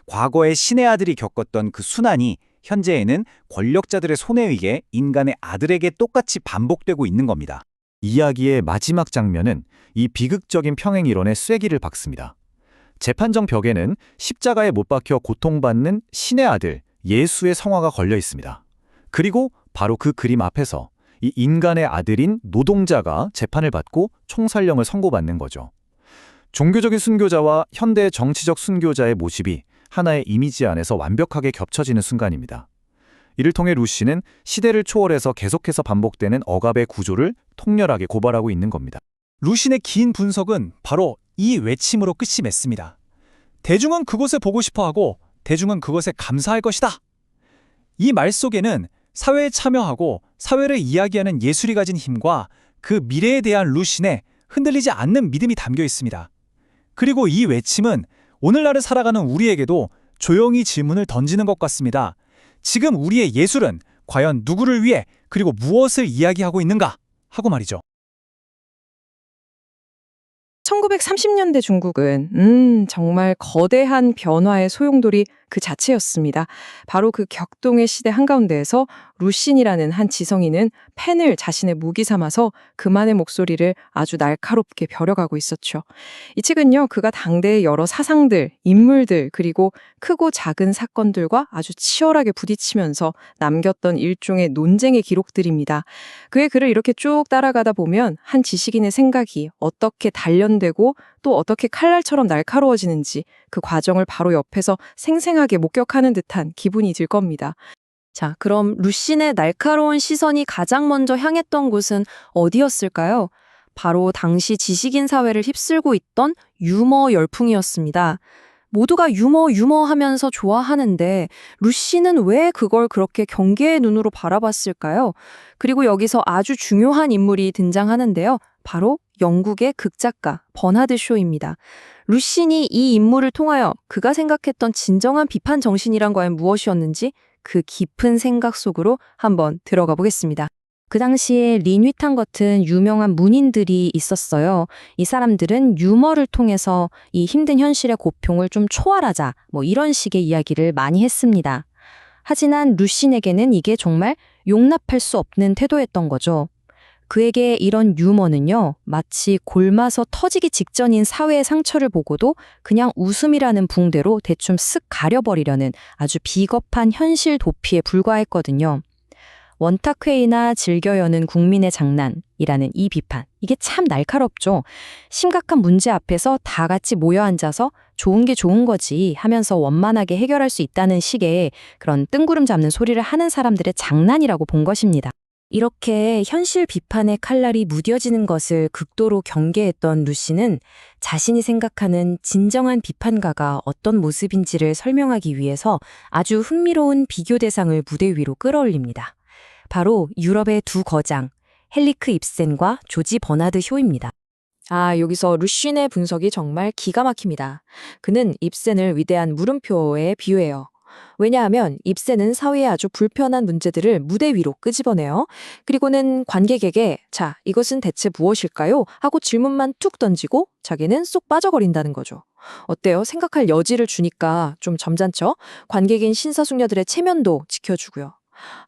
과거에 신의 아들이 겪었던 그 순환이 현재에는 권력자들의 손에 의해 인간의 아들에게 똑같이 반복되고 있는 겁니다. 이야기의 마지막 장면은 이 비극적인 평행 이론의 쐐기를 박습니다. 재판정 벽에는 십자가에 못 박혀 고통받는 신의 아들 예수의 성화가 걸려 있습니다. 그리고 바로 그 그림 앞에서 이 인간의 아들인 노동자가 재판을 받고 총살령을 선고받는 거죠. 종교적인 순교자와 현대 정치적 순교자의 모습이 하나의 이미지 안에서 완벽하게 겹쳐지는 순간입니다. 이를 통해 루시는 시대를 초월해서 계속해서 반복되는 억압의 구조를 통렬하게 고발하고 있는 겁니다. 루신의 긴 분석은 바로 이 외침으로 끝이 맺습니다. 대중은 그곳을 보고 싶어하고 대중은 그것에 감사할 것이다. 이 말 속에는 사회에 참여하고 사회를 이야기하는 예술이 가진 힘과 그 미래에 대한 루신의 흔들리지 않는 믿음이 담겨 있습니다. 그리고 이 외침은 오늘날을 살아가는 우리에게도 조용히 질문을 던지는 것 같습니다. 지금 우리의 예술은 과연 누구를 위해 그리고 무엇을 이야기하고 있는가 하고 말이죠. 1930년대 중국은 정말 거대한 변화의 소용돌이 그 자체였습니다. 바로 그 격동의 시대 한가운데에서 루신이라는 한 지성인은 펜을 자신의 무기 삼아서 그만의 목소리를 아주 날카롭게 벼려가고 있었죠. 이 책은요, 그가 당대의 여러 사상들, 인물들, 그리고 크고 작은 사건들과 아주 치열하게 부딪히면서 남겼던 일종의 논쟁의 기록들입니다. 그의 글을 이렇게 쭉 따라가다 보면 한 지식인의 생각이 어떻게 단련되고 또 어떻게 칼날처럼 날카로워지는지 그 과정을 바로 옆에서 생생하게 목격하는 듯한 기분이 들 겁니다. 자, 그럼 루신의 날카로운 시선이 가장 먼저 향했던 곳은 어디였을까요? 바로 당시 지식인 사회를 휩쓸고 있던 유머 열풍이었습니다. 모두가 유머 하면서 좋아하는데 루시는 왜 그걸 그렇게 경계의 눈으로 바라봤을까요? 그리고 여기서 아주 중요한 인물이 등장하는데요. 바로 영국의 극작가 버나드 쇼입니다. 루신이 이 인물을 통하여 그가 생각했던 진정한 비판 정신이란 과연 무엇이었는지 그 깊은 생각 속으로 한번 들어가 보겠습니다. 그 당시에 린휘탕 같은 유명한 문인들이 있었어요. 이 사람들은 유머를 통해서 이 힘든 현실의 고통을 좀 초월하자, 이런 식의 이야기를 많이 했습니다. 하지만 루신에게는 이게 정말 용납할 수 없는 태도였던 거죠. 그에게 이런 유머는요, 마치 골마서 터지기 직전인 사회의 상처를 보고도 그냥 웃음이라는 붕대로 대충 쓱 가려버리려는 아주 비겁한 현실 도피에 불과했거든요. 원탁회의나 즐겨 여는 국민의 장난이라는 이 비판. 이게 참 날카롭죠. 심각한 문제 앞에서 다 같이 모여 앉아서 좋은 게 좋은 거지 하면서 원만하게 해결할 수 있다는 식의 그런 뜬구름 잡는 소리를 하는 사람들의 장난이라고 본 것입니다. 이렇게 현실 비판의 칼날이 무뎌지는 것을 극도로 경계했던 루시는 자신이 생각하는 진정한 비판가가 어떤 모습인지를 설명하기 위해서 아주 흥미로운 비교 대상을 무대 위로 끌어올립니다. 바로 유럽의 두 거장, 헨리크 입센과 조지 버나드 쇼입니다. 여기서 루쉰의 분석이 정말 기가 막힙니다. 그는 입센을 위대한 물음표에 비유해요. 왜냐하면 입센은 사회의 아주 불편한 문제들을 무대 위로 끄집어내요. 그리고는 관객에게 자, 이것은 대체 무엇일까요? 하고 질문만 툭 던지고 자기는 쏙 빠져버린다는 거죠. 어때요? 생각할 여지를 주니까 좀 점잖죠? 관객인 신사숙녀들의 체면도 지켜주고요.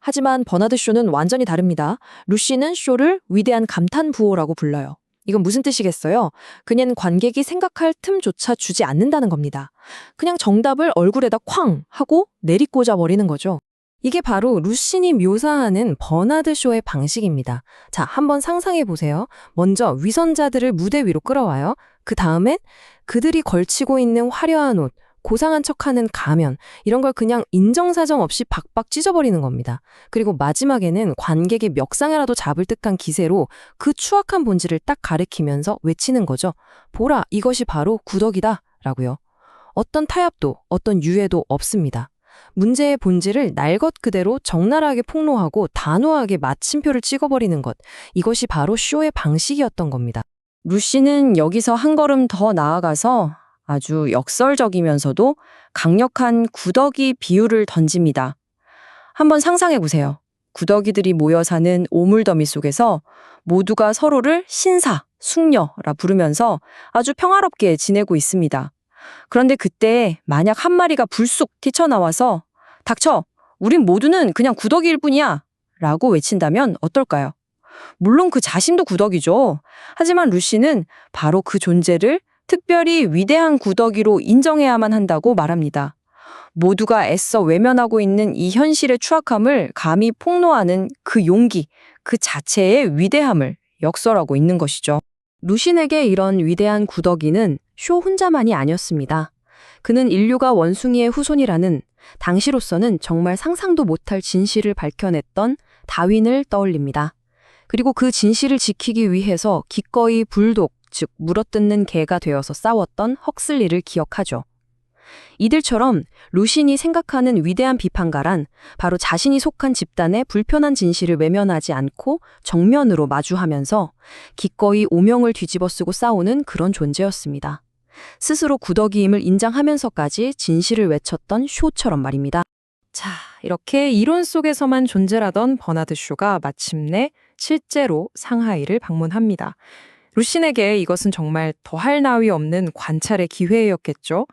하지만 버나드 쇼는 완전히 다릅니다. 루시는 쇼를 위대한 감탄 부호라고 불러요. 이건 무슨 뜻이겠어요? 그냥 관객이 생각할 틈조차 주지 않는다는 겁니다. 그냥 정답을 얼굴에다 쾅 하고 내리꽂아 버리는 거죠. 이게 바로 루신이 묘사하는 버나드 쇼의 방식입니다. 자, 한번 상상해 보세요. 먼저 위선자들을 무대 위로 끌어와요. 그 다음엔 그들이 걸치고 있는 화려한 옷, 고상한 척하는 가면 이런 걸 그냥 인정사정 없이 박박 찢어버리는 겁니다. 그리고 마지막에는 관객의 멱상이라도 잡을 듯한 기세로 그 추악한 본질을 딱 가리키면서 외치는 거죠. 보라, 이것이 바로 구덕이다 라고요. 어떤 타협도 어떤 유예도 없습니다. 문제의 본질을 날 것 그대로 적나라하게 폭로하고 단호하게 마침표를 찍어버리는 것. 이것이 바로 쇼의 방식이었던 겁니다. 루시는 여기서 한 걸음 더 나아가서 아주 역설적이면서도 강력한 구더기 비유를 던집니다. 한번 상상해 보세요. 구더기들이 모여 사는 오물더미 속에서 모두가 서로를 신사, 숙녀라 부르면서 아주 평화롭게 지내고 있습니다. 그런데 그때 만약 한 마리가 불쑥 튀쳐나와서 닥쳐! 우린 모두는 그냥 구더기일 뿐이야! 라고 외친다면 어떨까요? 물론 그 자신도 구더기죠. 하지만 루시는 바로 그 존재를 특별히 위대한 구더기로 인정해야만 한다고 말합니다. 모두가 애써 외면하고 있는 이 현실의 추악함을 감히 폭로하는 그 용기, 그 자체의 위대함을 역설하고 있는 것이죠. 루신에게 이런 위대한 구더기는 쇼 혼자만이 아니었습니다. 그는 인류가 원숭이의 후손이라는 당시로서는 정말 상상도 못할 진실을 밝혀냈던 다윈을 떠올립니다. 그리고 그 진실을 지키기 위해서 기꺼이 불독, 즉 물어뜯는 개가 되어서 싸웠던 헉슬리를 기억하죠. 이들처럼 루신이 생각하는 위대한 비판가란 바로 자신이 속한 집단의 불편한 진실을 외면하지 않고 정면으로 마주하면서 기꺼이 오명을 뒤집어쓰고 싸우는 그런 존재였습니다. 스스로 구더기임을 인정하면서까지 진실을 외쳤던 쇼처럼 말입니다. 자, 이렇게 이론 속에서만 존재라던 버나드 쇼가 마침내 실제로 상하이를 방문합니다. 루신에게 이것은 정말 더할 나위 없는 관찰의 기회였겠죠.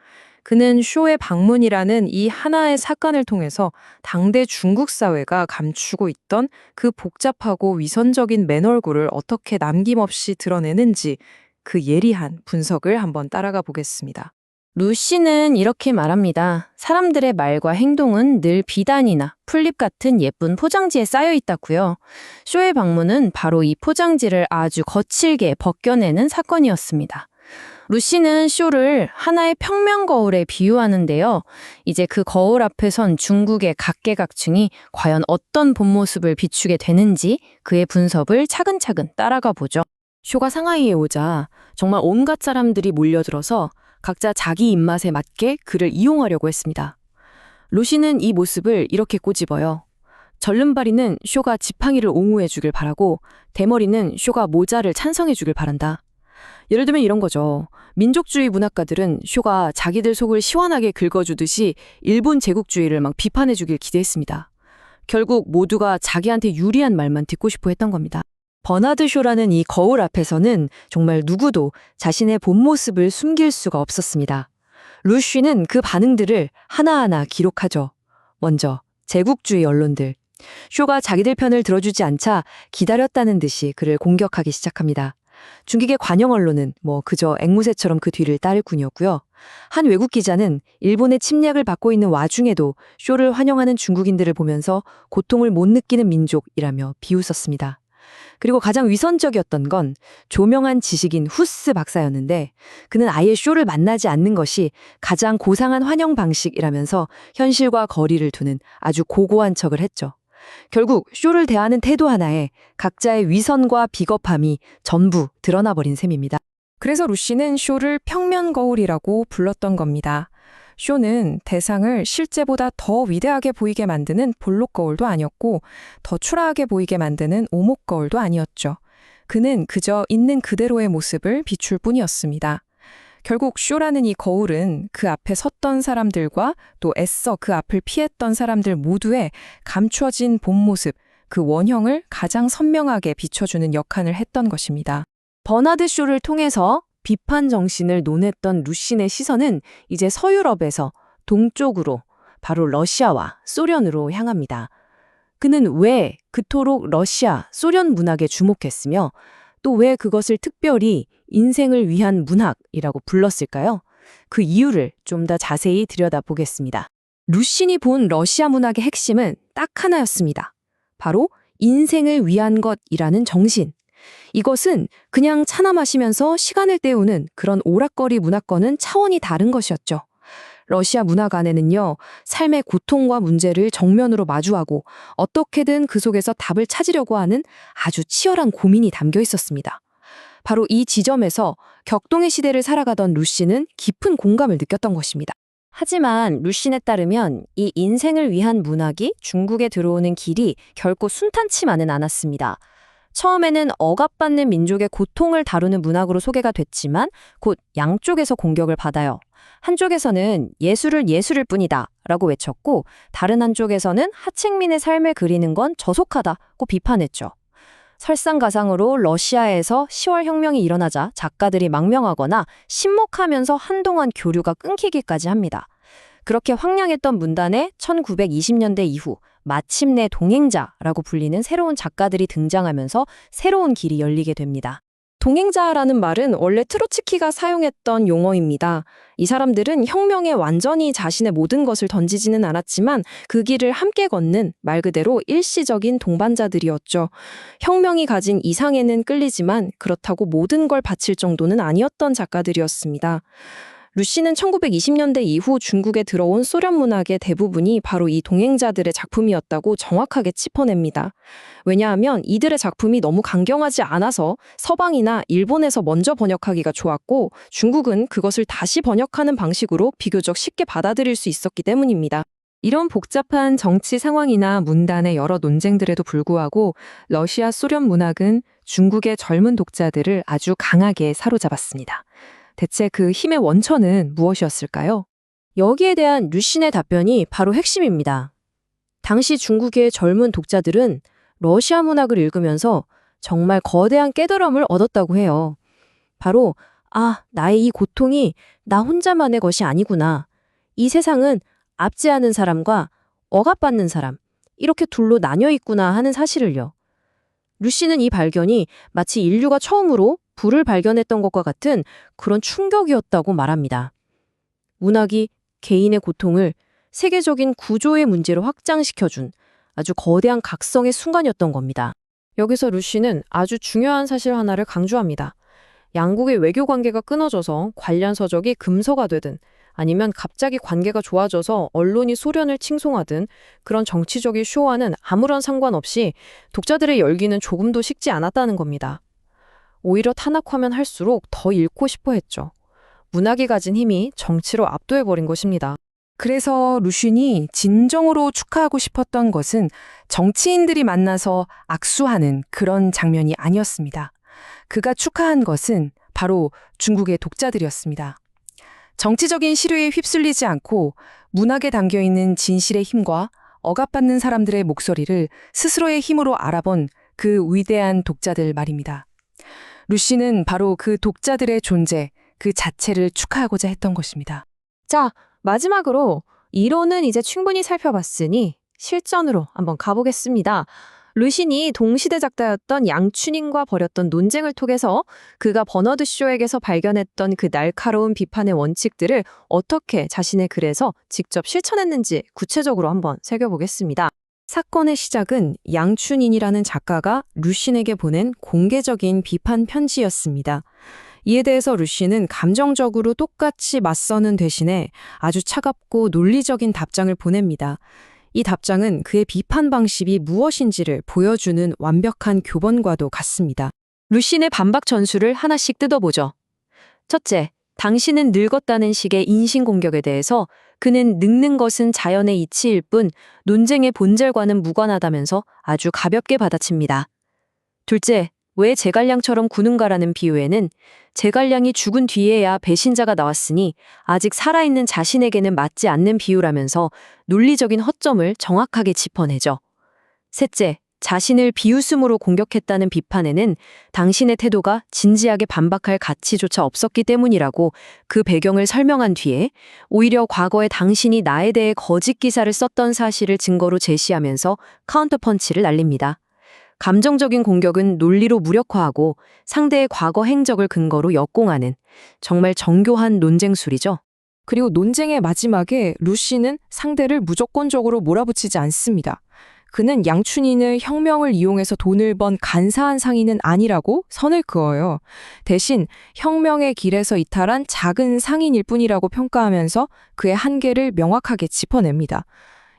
그는 쇼의 방문이라는 이 하나의 사건을 통해서 당대 중국 사회가 감추고 있던 그 복잡하고 위선적인 맨얼굴을 어떻게 남김없이 드러내는지 그 예리한 분석을 한번 따라가 보겠습니다. 루시는 이렇게 말합니다. 사람들의 말과 행동은 늘 비단이나 풀잎 같은 예쁜 포장지에 쌓여 있다고요. 쇼의 방문은 바로 이 포장지를 아주 거칠게 벗겨내는 사건이었습니다. 루시는 쇼를 하나의 평면 거울에 비유하는데요. 이제 그 거울 앞에 선 중국의 각계각층이 과연 어떤 본 모습을 비추게 되는지 그의 분석을 차근차근 따라가 보죠. 쇼가 상하이에 오자 정말 온갖 사람들이 몰려들어서 각자 자기 입맛에 맞게 그를 이용하려고 했습니다. 루시는 이 모습을 이렇게 꼬집어요. 절름발이는 쇼가 지팡이를 옹호해 주길 바라고 대머리는 쇼가 모자를 찬성해 주길 바란다. 예를 들면 이런 거죠. 민족주의 문학가들은 쇼가 자기들 속을 시원하게 긁어주듯이 일본 제국주의를 막 비판해 주길 기대했습니다. 결국 모두가 자기한테 유리한 말만 듣고 싶어 했던 겁니다. 버나드 쇼라는 이 거울 앞에서는 정말 누구도 자신의 본 모습을 숨길 수가 없었습니다. 루쉬는 그 반응들을 하나하나 기록하죠. 먼저 제국주의 언론들. 쇼가 자기들 편을 들어주지 않자 기다렸다는 듯이 그를 공격하기 시작합니다. 중국의 관영 언론은 그저 앵무새처럼 그 뒤를 따를 뿐이었고요. 한 외국 기자는 일본의 침략을 받고 있는 와중에도 쇼를 환영하는 중국인들을 보면서 고통을 못 느끼는 민족이라며 비웃었습니다. 그리고 가장 위선적이었던 건 조명한 지식인 후스 박사였는데 그는 아예 쇼를 만나지 않는 것이 가장 고상한 환영 방식이라면서 현실과 거리를 두는 아주 고고한 척을 했죠. 결국 쇼를 대하는 태도 하나에 각자의 위선과 비겁함이 전부 드러나 버린 셈입니다. 그래서 루시는 쇼를 평면 거울이라고 불렀던 겁니다. 쇼는 대상을 실제보다 더 위대하게 보이게 만드는 볼록 거울도 아니었고 더 초라하게 보이게 만드는 오목 거울도 아니었죠. 그는 그저 있는 그대로의 모습을 비출 뿐이었습니다. 결국 쇼라는 이 거울은 그 앞에 섰던 사람들과 또 애써 그 앞을 피했던 사람들 모두의 감추어진 본 모습, 그 원형을 가장 선명하게 비춰주는 역할을 했던 것입니다. 버나드 쇼를 통해서 비판 정신을 논했던 루신의 시선은 이제 서유럽에서 동쪽으로 바로 러시아와 소련으로 향합니다. 그는 왜 그토록 러시아, 소련 문학에 주목했으며 또 왜 그것을 특별히 인생을 위한 문학이라고 불렀을까요? 그 이유를 좀 더 자세히 들여다보겠습니다. 루신이 본 러시아 문학의 핵심은 딱 하나였습니다. 바로 인생을 위한 것이라는 정신. 이것은 그냥 차나 마시면서 시간을 때우는 그런 오락거리 문학과는 차원이 다른 것이었죠. 러시아 문학 안에는요, 삶의 고통과 문제를 정면으로 마주하고 어떻게든 그 속에서 답을 찾으려고 하는 아주 치열한 고민이 담겨 있었습니다. 바로 이 지점에서 격동의 시대를 살아가던 루시는 깊은 공감을 느꼈던 것입니다. 하지만 루신에 따르면 이 인생을 위한 문학이 중국에 들어오는 길이 결코 순탄치만은 않았습니다. 처음에는 억압받는 민족의 고통을 다루는 문학으로 소개가 됐지만 곧 양쪽에서 공격을 받아요. 한쪽에서는 예술을 예술일 뿐이다 라고 외쳤고 다른 한쪽에서는 하층민의 삶을 그리는 건 저속하다고 비판했죠. 설상가상으로 러시아에서 10월 혁명이 일어나자 작가들이 망명하거나 신목하면서 한동안 교류가 끊기기까지 합니다. 그렇게 황량했던 문단에 1920년대 이후 마침내 동행자라고 불리는 새로운 작가들이 등장하면서 새로운 길이 열리게 됩니다. 동행자라는 말은 원래 트로츠키가 사용했던 용어입니다. 이 사람들은 혁명에 완전히 자신의 모든 것을 던지지는 않았지만 그 길을 함께 걷는 말 그대로 일시적인 동반자들이었죠. 혁명이 가진 이상에는 끌리지만 그렇다고 모든 걸 바칠 정도는 아니었던 작가들이었습니다. 루시는 1920년대 이후 중국에 들어온 소련 문학의 대부분이 바로 이 동행자들의 작품이었다고 정확하게 짚어냅니다. 왜냐하면 이들의 작품이 너무 강경하지 않아서 서방이나 일본에서 먼저 번역하기가 좋았고 중국은 그것을 다시 번역하는 방식으로 비교적 쉽게 받아들일 수 있었기 때문입니다. 이런 복잡한 정치 상황이나 문단의 여러 논쟁들에도 불구하고 러시아 소련 문학은 중국의 젊은 독자들을 아주 강하게 사로잡았습니다. 대체 그 힘의 원천은 무엇이었을까요? 여기에 대한 루신의 답변이 바로 핵심입니다. 당시 중국의 젊은 독자들은 러시아 문학을 읽으면서 정말 거대한 깨달음을 얻었다고 해요. 바로 나의 이 고통이 나 혼자만의 것이 아니구나. 이 세상은 압제하는 사람과 억압받는 사람, 이렇게 둘로 나뉘어 있구나 하는 사실을요. 루시는 이 발견이 마치 인류가 처음으로 불을 발견했던 것과 같은 그런 충격이었다고 말합니다. 문학이 개인의 고통을 세계적인 구조의 문제로 확장시켜준 아주 거대한 각성의 순간이었던 겁니다. 여기서 루시는 아주 중요한 사실 하나를 강조합니다. 양국의 외교 관계가 끊어져서 관련 서적이 금서가 되든 아니면 갑자기 관계가 좋아져서 언론이 소련을 칭송하든 그런 정치적인 쇼와는 아무런 상관없이 독자들의 열기는 조금도 식지 않았다는 겁니다. 오히려 탄압하면 할수록 더 읽고 싶어 했죠. 문학이 가진 힘이 정치로 압도해버린 것입니다. 그래서 루신이 진정으로 축하하고 싶었던 것은 정치인들이 만나서 악수하는 그런 장면이 아니었습니다. 그가 축하한 것은 바로 중국의 독자들이었습니다. 정치적인 시류에 휩쓸리지 않고 문학에 담겨있는 진실의 힘과 억압받는 사람들의 목소리를 스스로의 힘으로 알아본 그 위대한 독자들 말입니다. 루시는 바로 그 독자들의 존재, 그 자체를 축하하고자 했던 것입니다. 자, 마지막으로 이론은 이제 충분히 살펴봤으니 실전으로 한번 가보겠습니다. 루신이 동시대 작가였던 양춘인과 벌였던 논쟁을 통해서 그가 버너드 쇼에게서 발견했던 그 날카로운 비판의 원칙들을 어떻게 자신의 글에서 직접 실천했는지 구체적으로 한번 살펴보겠습니다. 사건의 시작은 양춘인이라는 작가가 루신에게 보낸 공개적인 비판 편지였습니다. 이에 대해서 루신은 감정적으로 똑같이 맞서는 대신에 아주 차갑고 논리적인 답장을 보냅니다. 이 답장은 그의 비판 방식이 무엇인지를 보여주는 완벽한 교본과도 같습니다. 루신의 반박 전술을 하나씩 뜯어보죠. 첫째, 당신은 늙었다는 식의 인신공격에 대해서 그는 늙는 것은 자연의 이치일 뿐 논쟁의 본질과는 무관하다면서 아주 가볍게 받아칩니다. 둘째, 왜 제갈량처럼 구는가라는 비유에는 제갈량이 죽은 뒤에야 배신자가 나왔으니 아직 살아있는 자신에게는 맞지 않는 비유라면서 논리적인 허점을 정확하게 짚어내죠. 셋째, 자신을 비웃음으로 공격했다는 비판에는 당신의 태도가 진지하게 반박할 가치조차 없었기 때문이라고 그 배경을 설명한 뒤에 오히려 과거에 당신이 나에 대해 거짓 기사를 썼던 사실을 증거로 제시하면서 카운터펀치를 날립니다. 감정적인 공격은 논리로 무력화하고 상대의 과거 행적을 근거로 역공하는 정말 정교한 논쟁술이죠. 그리고 논쟁의 마지막에 루시는 상대를 무조건적으로 몰아붙이지 않습니다. 그는 양춘인을 혁명을 이용해서 돈을 번 간사한 상인은 아니라고 선을 그어요. 대신 혁명의 길에서 이탈한 작은 상인일 뿐이라고 평가하면서 그의 한계를 명확하게 짚어냅니다.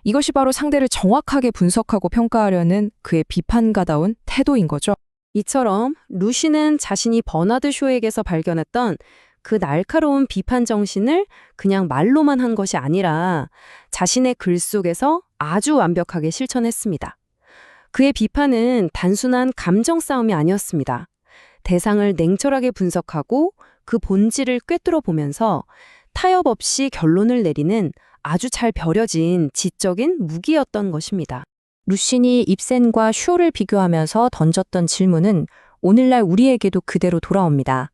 이것이 바로 상대를 정확하게 분석하고 평가하려는 그의 비판가다운 태도인 거죠. 이처럼 루시는 자신이 버나드 쇼에게서 발견했던 그 날카로운 비판 정신을 그냥 말로만 한 것이 아니라 자신의 글 속에서 아주 완벽하게 실천했습니다. 그의 비판은 단순한 감정 싸움이 아니었습니다. 대상을 냉철하게 분석하고 그 본질을 꿰뚫어 보면서 타협 없이 결론을 내리는 아주 잘 벼려진 지적인 무기였던 것입니다. 루신이 입센과 쇼를 비교하면서 던졌던 질문은 오늘날 우리에게도 그대로 돌아옵니다.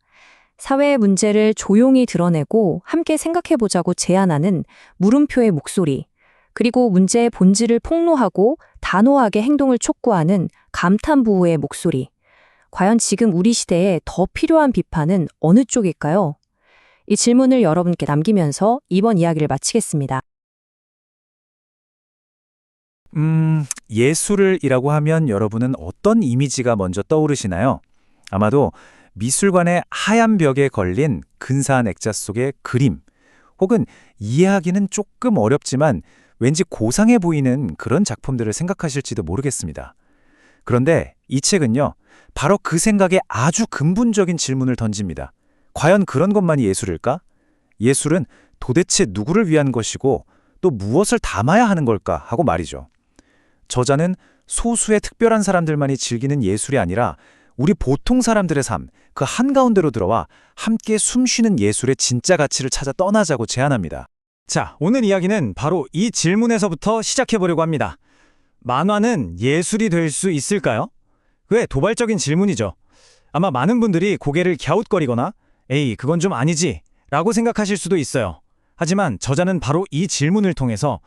사회의 문제를 조용히 드러내고 함께 생각해보자고 제안하는 물음표의 목소리, 그리고 문제의 본질을 폭로하고 단호하게 행동을 촉구하는 감탄부호의 목소리. 과연 지금 우리 시대에 더 필요한 비판은 어느 쪽일까요? 이 질문을 여러분께 남기면서 이번 이야기를 마치겠습니다. 예술이라고 하면 여러분은 어떤 이미지가 먼저 떠오르시나요? 아마도 미술관의 하얀 벽에 걸린 근사한 액자 속의 그림, 혹은 이해하기는 조금 어렵지만 왠지 고상해 보이는 그런 작품들을 생각하실지도 모르겠습니다. 그런데 이 책은요, 바로 그 생각에 아주 근본적인 질문을 던집니다. 과연 그런 것만이 예술일까? 예술은 도대체 누구를 위한 것이고 또 무엇을 담아야 하는 걸까 하고 말이죠. 저자는 소수의 특별한 사람들만이 즐기는 예술이 아니라 우리 보통 사람들의 삶, 그 한가운데로 들어와 함께 숨쉬는 예술의 진짜 가치를 찾아 떠나자고 제안합니다. 자, 오늘 이야기는 바로 이 질문에서부터 시작해보려고 합니다. 만화는 예술이 될 수 있을까요? 꽤 도발적인 질문이죠. 아마 많은 분들이 고개를 갸웃거리거나 에이, 그건 좀 아니지 라고 생각하실 수도 있어요. 하지만 저자는 바로 이 질문을 통해서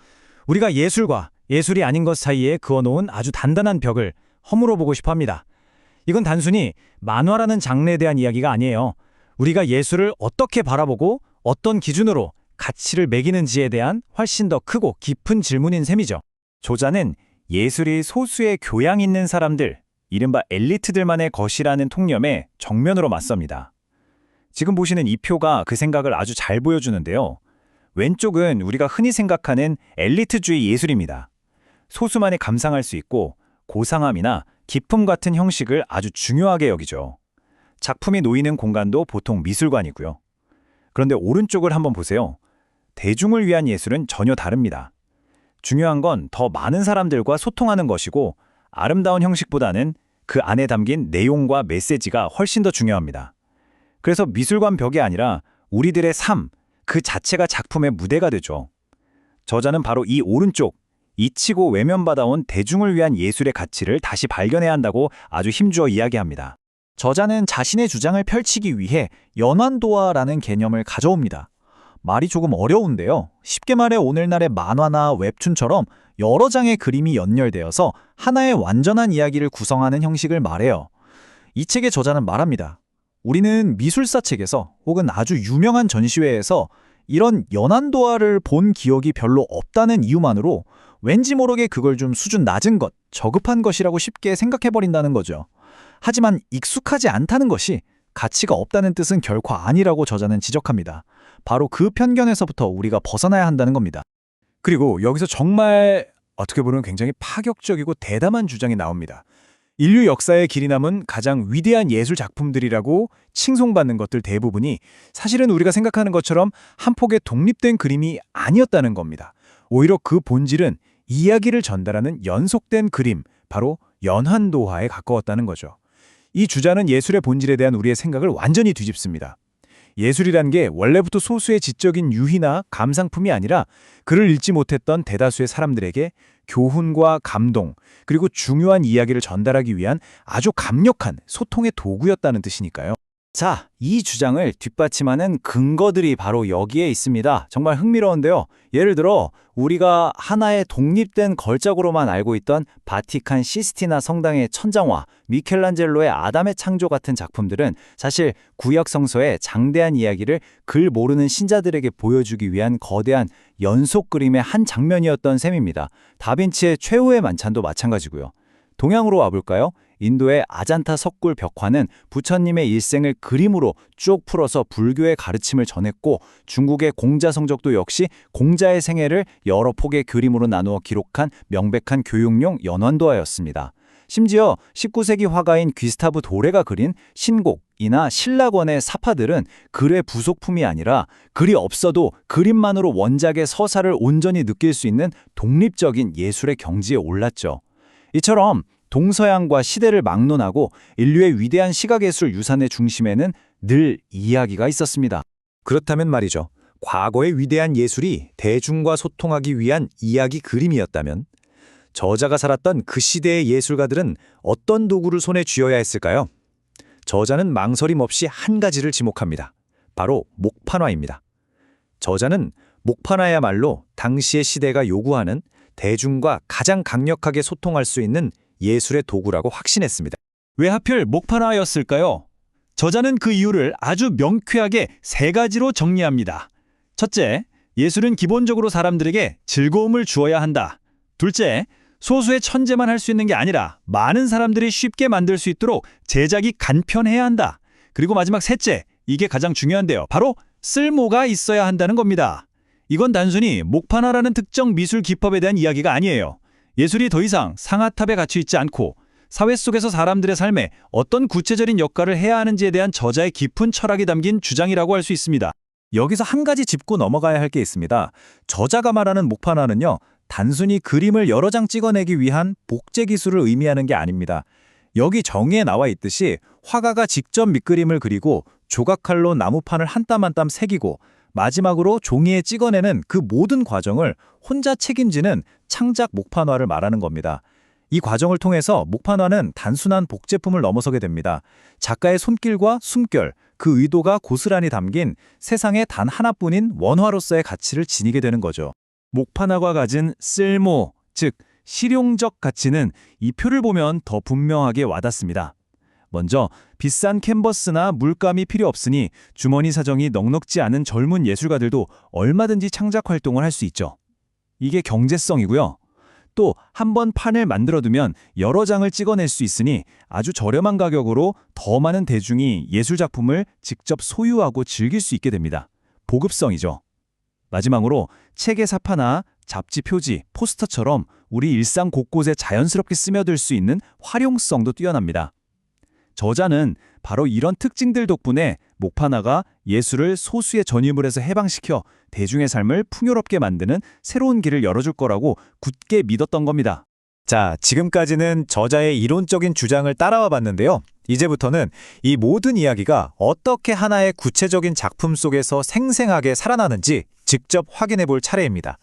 우리가 예술과 예술이 아닌 것 사이에 그어놓은 아주 단단한 벽을 허물어 보고 싶어 합니다. 이건 단순히 만화라는 장르에 대한 이야기가 아니에요. 우리가 예술을 어떻게 바라보고 어떤 기준으로 가치를 매기는지에 대한 훨씬 더 크고 깊은 질문인 셈이죠. 조자는 예술이 소수의 교양 있는 사람들, 이른바 엘리트들만의 것이라는 통념에 정면으로 맞섭니다. 지금 보시는 이 표가 그 생각을 아주 잘 보여주는데요. 왼쪽은 우리가 흔히 생각하는 엘리트주의 예술입니다. 소수만이 감상할 수 있고 고상함이나 기품 같은 형식을 아주 중요하게 여기죠. 작품이 놓이는 공간도 보통 미술관이고요. 그런데 오른쪽을 한번 보세요. 대중을 위한 예술은 전혀 다릅니다. 중요한 건 더 많은 사람들과 소통하는 것이고 아름다운 형식보다는 그 안에 담긴 내용과 메시지가 훨씬 더 중요합니다. 그래서 미술관 벽이 아니라 우리들의 삶, 그 자체가 작품의 무대가 되죠. 저자는 바로 이 오른쪽, 잊히고 외면받아온 대중을 위한 예술의 가치를 다시 발견해야 한다고 아주 힘주어 이야기합니다. 저자는 자신의 주장을 펼치기 위해 연환도화라는 개념을 가져옵니다. 말이 조금 어려운데요. 쉽게 말해 오늘날의 만화나 웹툰처럼 여러 장의 그림이 연결되어서 하나의 완전한 이야기를 구성하는 형식을 말해요. 이 책의 저자는 말합니다. 우리는 미술사 책에서 혹은 아주 유명한 전시회에서 이런 연안도화를 본 기억이 별로 없다는 이유만으로 왠지 모르게 그걸 좀 수준 낮은 것, 저급한 것이라고 쉽게 생각해버린다는 거죠. 하지만 익숙하지 않다는 것이 가치가 없다는 뜻은 결코 아니라고 저자는 지적합니다. 바로 그 편견에서부터 우리가 벗어나야 한다는 겁니다. 그리고 여기서 정말 어떻게 보면 굉장히 파격적이고 대담한 주장이 나옵니다. 인류 역사에 길이 남은 가장 위대한 예술 작품들이라고 칭송받는 것들 대부분이 사실은 우리가 생각하는 것처럼 한 폭의 독립된 그림이 아니었다는 겁니다. 오히려 그 본질은 이야기를 전달하는 연속된 그림, 바로 연환도화에 가까웠다는 거죠. 이 주자는 예술의 본질에 대한 우리의 생각을 완전히 뒤집습니다. 예술이란 게 원래부터 소수의 지적인 유희나 감상품이 아니라 글을 읽지 못했던 대다수의 사람들에게 교훈과 감동, 그리고 중요한 이야기를 전달하기 위한 아주 강력한 소통의 도구였다는 뜻이니까요. 자, 이 주장을 뒷받침하는 근거들이 바로 여기에 있습니다. 정말 흥미로운데요. 예를 들어 우리가 하나의 독립된 걸작으로만 알고 있던 바티칸 시스티나 성당의 천장화, 미켈란젤로의 아담의 창조 같은 작품들은 사실 구약 성서의 장대한 이야기를 글 모르는 신자들에게 보여주기 위한 거대한 연속 그림의 한 장면이었던 셈입니다. 다빈치의 최후의 만찬도 마찬가지고요. 동양으로 와볼까요? 인도의 아잔타 석굴 벽화는 부처님의 일생을 그림으로 쭉 풀어서 불교의 가르침을 전했고, 중국의 공자 성적도 역시 공자의 생애를 여러 폭의 그림으로 나누어 기록한 명백한 교육용 연환도화였습니다. 심지어 19세기 화가인 귀스타브 도레가 그린 신곡이나 신라권의 사파들은 글의 부속품이 아니라 글이 없어도 그림만으로 원작의 서사를 온전히 느낄 수 있는 독립적인 예술의 경지에 올랐죠. 이처럼 동서양과 시대를 막론하고 인류의 위대한 시각예술 유산의 중심에는 늘 이야기가 있었습니다. 그렇다면 말이죠. 과거의 위대한 예술이 대중과 소통하기 위한 이야기 그림이었다면 저자가 살았던 그 시대의 예술가들은 어떤 도구를 손에 쥐어야 했을까요? 저자는 망설임 없이 한 가지를 지목합니다. 바로 목판화입니다. 저자는 목판화야말로 당시의 시대가 요구하는 대중과 가장 강력하게 소통할 수 있는 예술의 도구라고 확신했습니다. 왜 하필 목판화였을까요? 저자는 그 이유를 아주 명쾌하게 세 가지로 정리합니다. 첫째, 예술은 기본적으로 사람들에게 즐거움을 주어야 한다. 둘째, 소수의 천재만 할 수 있는 게 아니라 많은 사람들이 쉽게 만들 수 있도록 제작이 간편해야 한다. 그리고 마지막 셋째, 이게 가장 중요한데요. 바로 쓸모가 있어야 한다는 겁니다. 이건 단순히 목판화라는 특정 미술 기법에 대한 이야기가 아니에요. 예술이 더 이상 상아탑에 갇혀 있지 않고 사회 속에서 사람들의 삶에 어떤 구체적인 역할을 해야 하는지에 대한 저자의 깊은 철학이 담긴 주장이라고 할 수 있습니다. 여기서 한 가지 짚고 넘어가야 할 게 있습니다. 저자가 말하는 목판화는요, 단순히 그림을 여러 장 찍어내기 위한 복제 기술을 의미하는 게 아닙니다. 여기 정의에 나와 있듯이 화가가 직접 밑그림을 그리고 조각칼로 나무판을 한 땀 한 땀 새기고 마지막으로 종이에 찍어내는 그 모든 과정을 혼자 책임지는 창작 목판화를 말하는 겁니다. 이 과정을 통해서 목판화는 단순한 복제품을 넘어서게 됩니다. 작가의 손길과 숨결, 그 의도가 고스란히 담긴 세상에 단 하나뿐인 원화로서의 가치를 지니게 되는 거죠. 목판화가 가진 쓸모, 즉 실용적 가치는 이 표를 보면 더 분명하게 와닿습니다. 먼저 비싼 캔버스나 물감이 필요 없으니 주머니 사정이 넉넉지 않은 젊은 예술가들도 얼마든지 창작 활동을 할 수 있죠. 이게 경제성이고요. 또 한 번 판을 만들어두면 여러 장을 찍어낼 수 있으니 아주 저렴한 가격으로 더 많은 대중이 예술 작품을 직접 소유하고 즐길 수 있게 됩니다. 보급성이죠. 마지막으로 책의 사파나 잡지 표지, 포스터처럼 우리 일상 곳곳에 자연스럽게 스며들 수 있는 활용성도 뛰어납니다. 저자는 바로 이런 특징들 덕분에 목판화가 예술을 소수의 전유물에서 해방시켜 대중의 삶을 풍요롭게 만드는 새로운 길을 열어줄 거라고 굳게 믿었던 겁니다. 자, 지금까지는 저자의 이론적인 주장을 따라와 봤는데요. 이제부터는 이 모든 이야기가 어떻게 하나의 구체적인 작품 속에서 생생하게 살아나는지 직접 확인해 볼 차례입니다.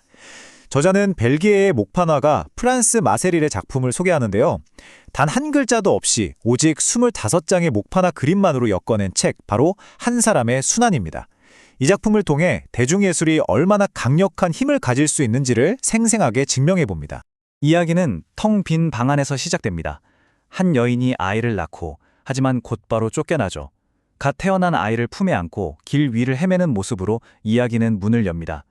저자는 벨기에의 목판화가 프란스 마세릴의 작품을 소개하는데요. 단 한 글자도 없이 오직 25장의 목판화 그림만으로 엮어낸 책, 바로 한 사람의 순환입니다. 이 작품을 통해 대중예술이 얼마나 강력한 힘을 가질 수 있는지를 생생하게 증명해 봅니다. 이야기는 텅 빈 방 안에서 시작됩니다. 한 여인이 아이를 낳고 하지만 곧바로 쫓겨나죠. 갓 태어난 아이를 품에 안고 길 위를 헤매는 모습으로 이야기는 문을 엽니다.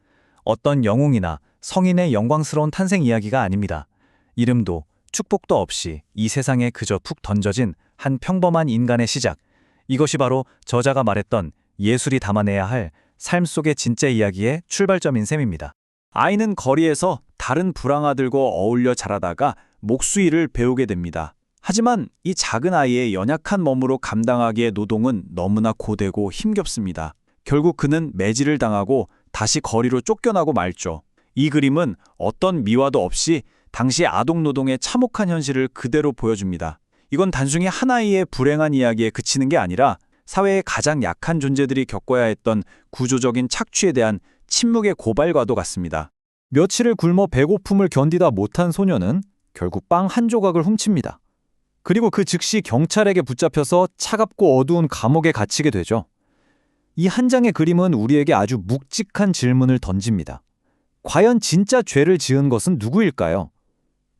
어떤 영웅이나 성인의 영광스러운 탄생 이야기가 아닙니다. 이름도 축복도 없이 이 세상에 그저 푹 던져진 한 평범한 인간의 시작. 이것이 바로 저자가 말했던 예술이 담아내야 할 삶 속의 진짜 이야기의 출발점인 셈입니다. 아이는 거리에서 다른 불황아들과 어울려 자라다가 목수일을 배우게 됩니다. 하지만 이 작은 아이의 연약한 몸으로 감당하기의 노동은 너무나 고되고 힘겹습니다. 결국 그는 매질을 당하고 다시 거리로 쫓겨나고 말죠. 이 그림은 어떤 미화도 없이 당시 아동노동의 참혹한 현실을 그대로 보여줍니다. 이건 단순히 한 아이의 불행한 이야기에 그치는 게 아니라 사회의 가장 약한 존재들이 겪어야 했던 구조적인 착취에 대한 침묵의 고발과도 같습니다. 며칠을 굶어 배고픔을 견디다 못한 소녀는 결국 빵 한 조각을 훔칩니다. 그리고 그 즉시 경찰에게 붙잡혀서 차갑고 어두운 감옥에 갇히게 되죠. 이 한 장의 그림은 우리에게 아주 묵직한 질문을 던집니다. 과연 진짜 죄를 지은 것은 누구일까요?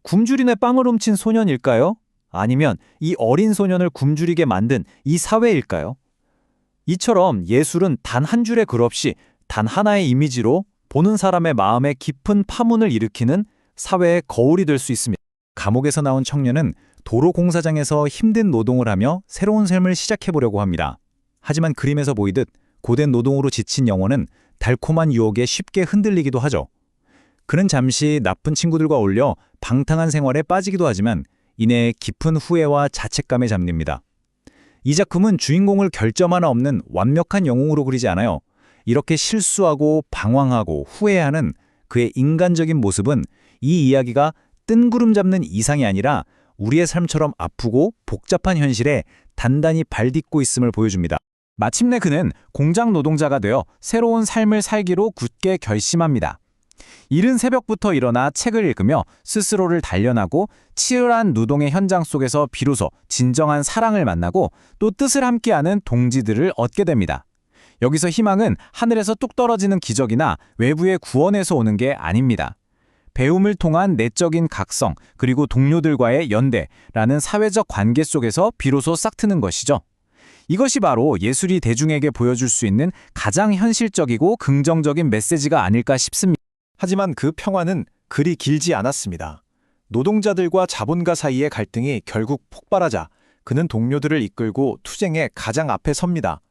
굶주린의 빵을 훔친 소년일까요? 아니면 이 어린 소년을 굶주리게 만든 이 사회일까요? 이처럼 예술은 단 한 줄의 글 없이 단 하나의 이미지로 보는 사람의 마음에 깊은 파문을 일으키는 사회의 거울이 될 수 있습니다. 감옥에서 나온 청년은 도로 공사장에서 힘든 노동을 하며 새로운 삶을 시작해보려고 합니다. 하지만 그림에서 보이듯 고된 노동으로 지친 영혼은 달콤한 유혹에 쉽게 흔들리기도 하죠. 그는 잠시 나쁜 친구들과 어울려 방탕한 생활에 빠지기도 하지만 이내 깊은 후회와 자책감에 잠깁니다. 이 작품은 주인공을 결점 하나 없는 완벽한 영웅으로 그리지 않아요. 이렇게 실수하고 방황하고 후회하는 그의 인간적인 모습은 이 이야기가 뜬구름 잡는 이상이 아니라 우리의 삶처럼 아프고 복잡한 현실에 단단히 발딛고 있음을 보여줍니다. 마침내 그는 공장 노동자가 되어 새로운 삶을 살기로 굳게 결심합니다. 이른 새벽부터 일어나 책을 읽으며 스스로를 단련하고 치열한 노동의 현장 속에서 비로소 진정한 사랑을 만나고 또 뜻을 함께하는 동지들을 얻게 됩니다. 여기서 희망은 하늘에서 뚝 떨어지는 기적이나 외부의 구원에서 오는 게 아닙니다. 배움을 통한 내적인 각성 그리고 동료들과의 연대라는 사회적 관계 속에서 비로소 싹트는 것이죠. 이것이 바로 예술이 대중에게 보여줄 수 있는 가장 현실적이고 긍정적인 메시지가 아닐까 싶습니다. 하지만 그 평화는 그리 길지 않았습니다. 노동자들과 자본가 사이의 갈등이 결국 폭발하자 그는 동료들을 이끌고 투쟁의 가장 앞에 섭니다.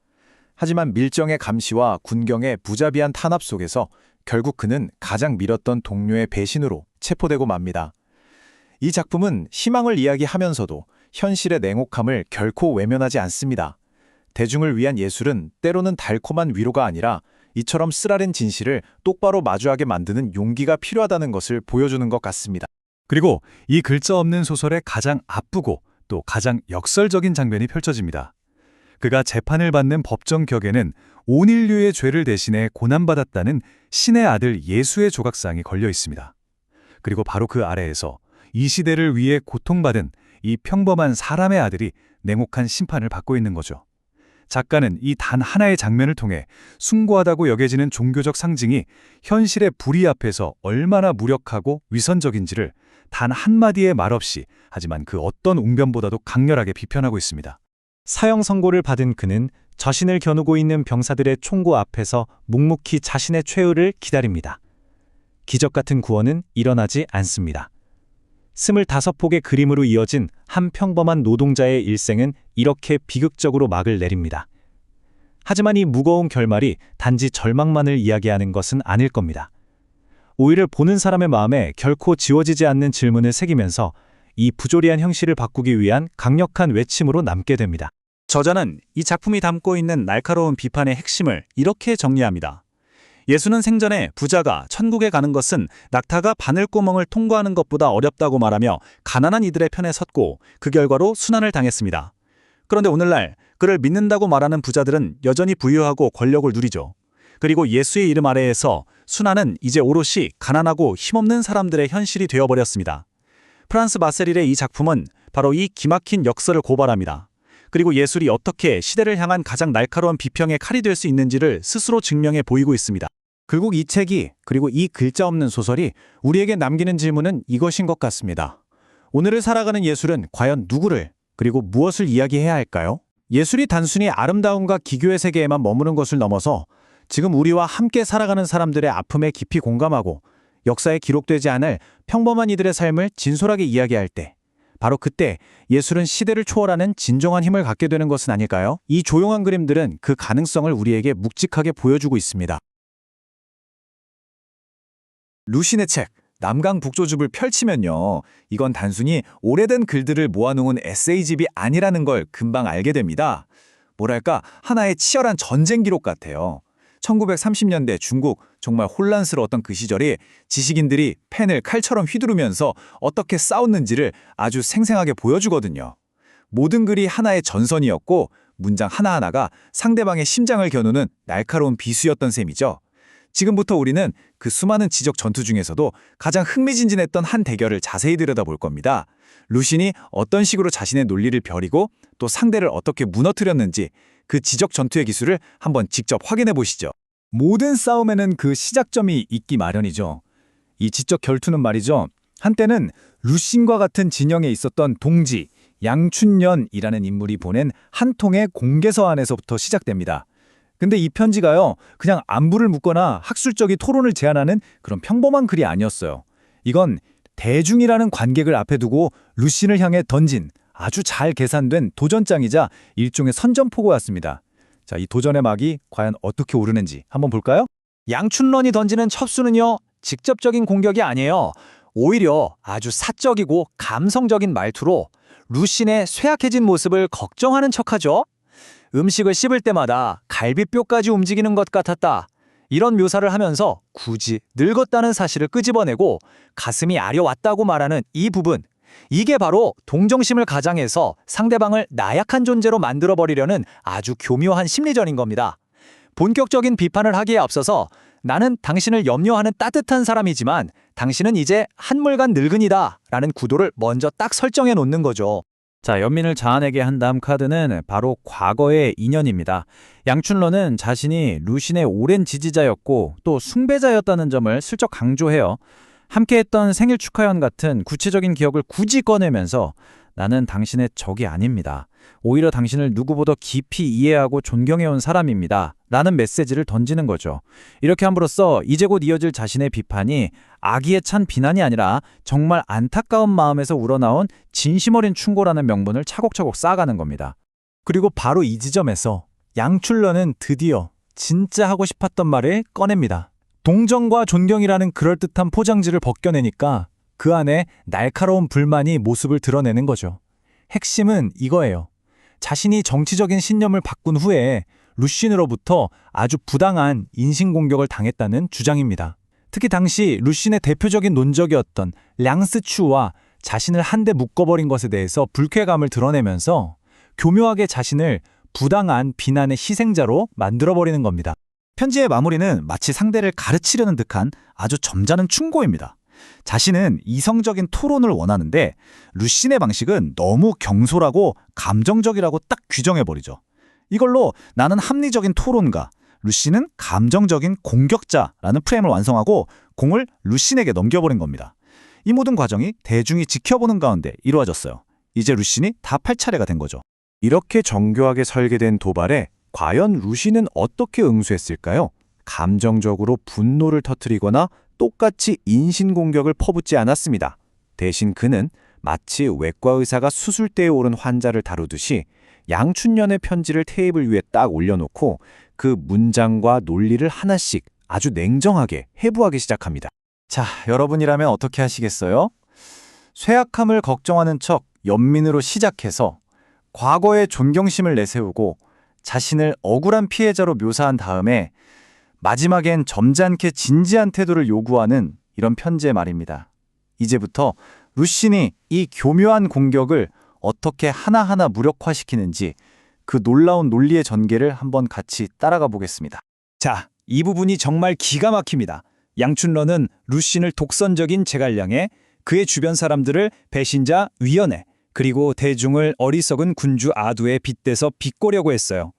하지만 밀정의 감시와 군경의 무자비한 탄압 속에서 결국 그는 가장 밀었던 동료의 배신으로 체포되고 맙니다. 이 작품은 희망을 이야기하면서도 현실의 냉혹함을 결코 외면하지 않습니다. 대중을 위한 예술은 때로는 달콤한 위로가 아니라 이처럼 쓰라린 진실을 똑바로 마주하게 만드는 용기가 필요하다는 것을 보여주는 것 같습니다. 그리고 이 글자 없는 소설의 가장 아프고 또 가장 역설적인 장면이 펼쳐집니다. 그가 재판을 받는 법정 격에는 온 인류의 죄를 대신해 고난받았다는 신의 아들 예수의 조각상이 걸려 있습니다. 그리고 바로 그 아래에서 이 시대를 위해 고통받은 이 평범한 사람의 아들이 냉혹한 심판을 받고 있는 거죠. 작가는 이 단 하나의 장면을 통해 숭고하다고 여겨지는 종교적 상징이 현실의 불의 앞에서 얼마나 무력하고 위선적인지를 단 한마디의 말 없이 하지만 그 어떤 웅변보다도 강렬하게 비편하고 있습니다. 사형 선고를 받은 그는 자신을 겨누고 있는 병사들의 총구 앞에서 묵묵히 자신의 최후를 기다립니다. 기적 같은 구원은 일어나지 않습니다. 25폭의 그림으로 이어진 한 평범한 노동자의 일생은 이렇게 비극적으로 막을 내립니다. 하지만 이 무거운 결말이 단지 절망만을 이야기하는 것은 아닐 겁니다. 오히려 보는 사람의 마음에 결코 지워지지 않는 질문을 새기면서 이 부조리한 형식을 바꾸기 위한 강력한 외침으로 남게 됩니다. 저자는 이 작품이 담고 있는 날카로운 비판의 핵심을 이렇게 정리합니다. 예수는 생전에 부자가 천국에 가는 것은 낙타가 바늘구멍을 통과하는 것보다 어렵다고 말하며 가난한 이들의 편에 섰고 그 결과로 순환을 당했습니다. 그런데 오늘날 그를 믿는다고 말하는 부자들은 여전히 부유하고 권력을 누리죠. 그리고 예수의 이름 아래에서 순환은 이제 오롯이 가난하고 힘없는 사람들의 현실이 되어버렸습니다. 프란스 마세릴의 이 작품은 바로 이 기막힌 역설을 고발합니다. 그리고 예술이 어떻게 시대를 향한 가장 날카로운 비평의 칼이 될 수 있는지를 스스로 증명해 보이고 있습니다. 결국 이 책이, 그리고 이 글자 없는 소설이 우리에게 남기는 질문은 이것인 것 같습니다. 오늘을 살아가는 예술은 과연 누구를, 그리고 무엇을 이야기해야 할까요? 예술이 단순히 아름다움과 기교의 세계에만 머무는 것을 넘어서 지금 우리와 함께 살아가는 사람들의 아픔에 깊이 공감하고 역사에 기록되지 않을 평범한 이들의 삶을 진솔하게 이야기할 때, 바로 그때 예술은 시대를 초월하는 진정한 힘을 갖게 되는 것은 아닐까요? 이 조용한 그림들은 그 가능성을 우리에게 묵직하게 보여주고 있습니다. 루신의 책 남강북조집을 펼치면요, 이건 단순히 오래된 글들을 모아놓은 에세이집이 아니라는 걸 금방 알게 됩니다. 뭐랄까, 하나의 치열한 전쟁 기록 같아요. 1930년대 중국, 정말 혼란스러웠던 그 시절이 지식인들이 펜을 칼처럼 휘두르면서 어떻게 싸웠는지를 아주 생생하게 보여주거든요. 모든 글이 하나의 전선이었고 문장 하나하나가 상대방의 심장을 겨누는 날카로운 비수였던 셈이죠. 지금부터 우리는 그 수많은 지적 전투 중에서도 가장 흥미진진했던 한 대결을 자세히 들여다볼 겁니다. 루신이 어떤 식으로 자신의 논리를 벼리고 또 상대를 어떻게 무너뜨렸는지, 그 지적 전투의 기술을 한번 직접 확인해 보시죠. 모든 싸움에는 그 시작점이 있기 마련이죠. 이 지적 결투는 말이죠. 한때는 루신과 같은 진영에 있었던 동지 양춘연이라는 인물이 보낸 한 통의 공개서 안에서부터 시작됩니다. 근데 이 편지가요, 그냥 안부를 묻거나 학술적인 토론을 제안하는 그런 평범한 글이 아니었어요. 이건 대중이라는 관객을 앞에 두고 루신을 향해 던진 아주 잘 계산된 도전장이자 일종의 선전포고였습니다. 자, 이 도전의 막이 과연 어떻게 오르는지 한번 볼까요? 양춘런이 던지는 첩수는요, 직접적인 공격이 아니에요. 오히려 아주 사적이고 감성적인 말투로 루신의 쇠약해진 모습을 걱정하는 척하죠. 음식을 씹을 때마다 갈비뼈까지 움직이는 것 같았다. 이런 묘사를 하면서 굳이 늙었다는 사실을 끄집어내고 가슴이 아려왔다고 말하는 이 부분, 이게 바로 동정심을 가장해서 상대방을 나약한 존재로 만들어버리려는 아주 교묘한 심리전인 겁니다. 본격적인 비판을 하기에 앞서서 나는 당신을 염려하는 따뜻한 사람이지만 당신은 이제 한물간 늙은이다 라는 구도를 먼저 딱 설정해 놓는 거죠. 자, 연민을 자아내게 한 다음 카드는 바로 과거의 인연입니다. 양춘러는 자신이 루신의 오랜 지지자였고 또 숭배자였다는 점을 슬쩍 강조해요. 함께했던 생일 축하연 같은 구체적인 기억을 굳이 꺼내면서 나는 당신의 적이 아닙니다. 오히려 당신을 누구보다 깊이 이해하고 존경해온 사람입니다. 라는 메시지를 던지는 거죠. 이렇게 함으로써 이제 곧 이어질 자신의 비판이 악의에 찬 비난이 아니라 정말 안타까운 마음에서 우러나온 진심 어린 충고라는 명분을 차곡차곡 쌓아가는 겁니다. 그리고 바로 이 지점에서 양춘러는 드디어 진짜 하고 싶었던 말을 꺼냅니다. 동정과 존경이라는 그럴듯한 포장지를 벗겨내니까 그 안에 날카로운 불만이 모습을 드러내는 거죠. 핵심은 이거예요. 자신이 정치적인 신념을 바꾼 후에 루신으로부터 아주 부당한 인신공격을 당했다는 주장입니다. 특히 당시 루신의 대표적인 논적이었던 량스추와 자신을 한데 묶어버린 것에 대해서 불쾌감을 드러내면서 교묘하게 자신을 부당한 비난의 희생자로 만들어버리는 겁니다. 편지의 마무리는 마치 상대를 가르치려는 듯한 아주 점잖은 충고입니다. 자신은 이성적인 토론을 원하는데 루신의 방식은 너무 경솔하고 감정적이라고 딱 규정해버리죠. 이걸로 나는 합리적인 토론가, 루신은 감정적인 공격자라는 프레임을 완성하고 공을 루신에게 넘겨버린 겁니다. 이 모든 과정이 대중이 지켜보는 가운데 이루어졌어요. 이제 루신이 답할 차례가 된 거죠. 이렇게 정교하게 설계된 도발에 과연 루신은 어떻게 응수했을까요? 감정적으로 분노를 터뜨리거나 똑같이 인신공격을 퍼붓지 않았습니다. 대신 그는 마치 외과 의사가 수술대에 오른 환자를 다루듯이 양춘연의 편지를 테이블 위에 딱 올려놓고 그 문장과 논리를 하나씩 아주 냉정하게 해부하기 시작합니다. 자, 여러분이라면 어떻게 하시겠어요? 쇠약함을 걱정하는 척 연민으로 시작해서 과거의 존경심을 내세우고 자신을 억울한 피해자로 묘사한 다음에 마지막엔 점잖게 진지한 태도를 요구하는 이런 편지의 말입니다. 이제부터 루신이 이 교묘한 공격을 어떻게 하나하나 무력화시키는지 그 놀라운 논리의 전개를 한번 같이 따라가 보겠습니다. 자, 이 부분이 정말 기가 막힙니다. 양춘러는 루신을 독선적인 제갈량에, 그의 주변 사람들을 배신자, 위헌에, 그리고 대중을 어리석은 군주 아두에 빗대서 비꼬려고 했어요.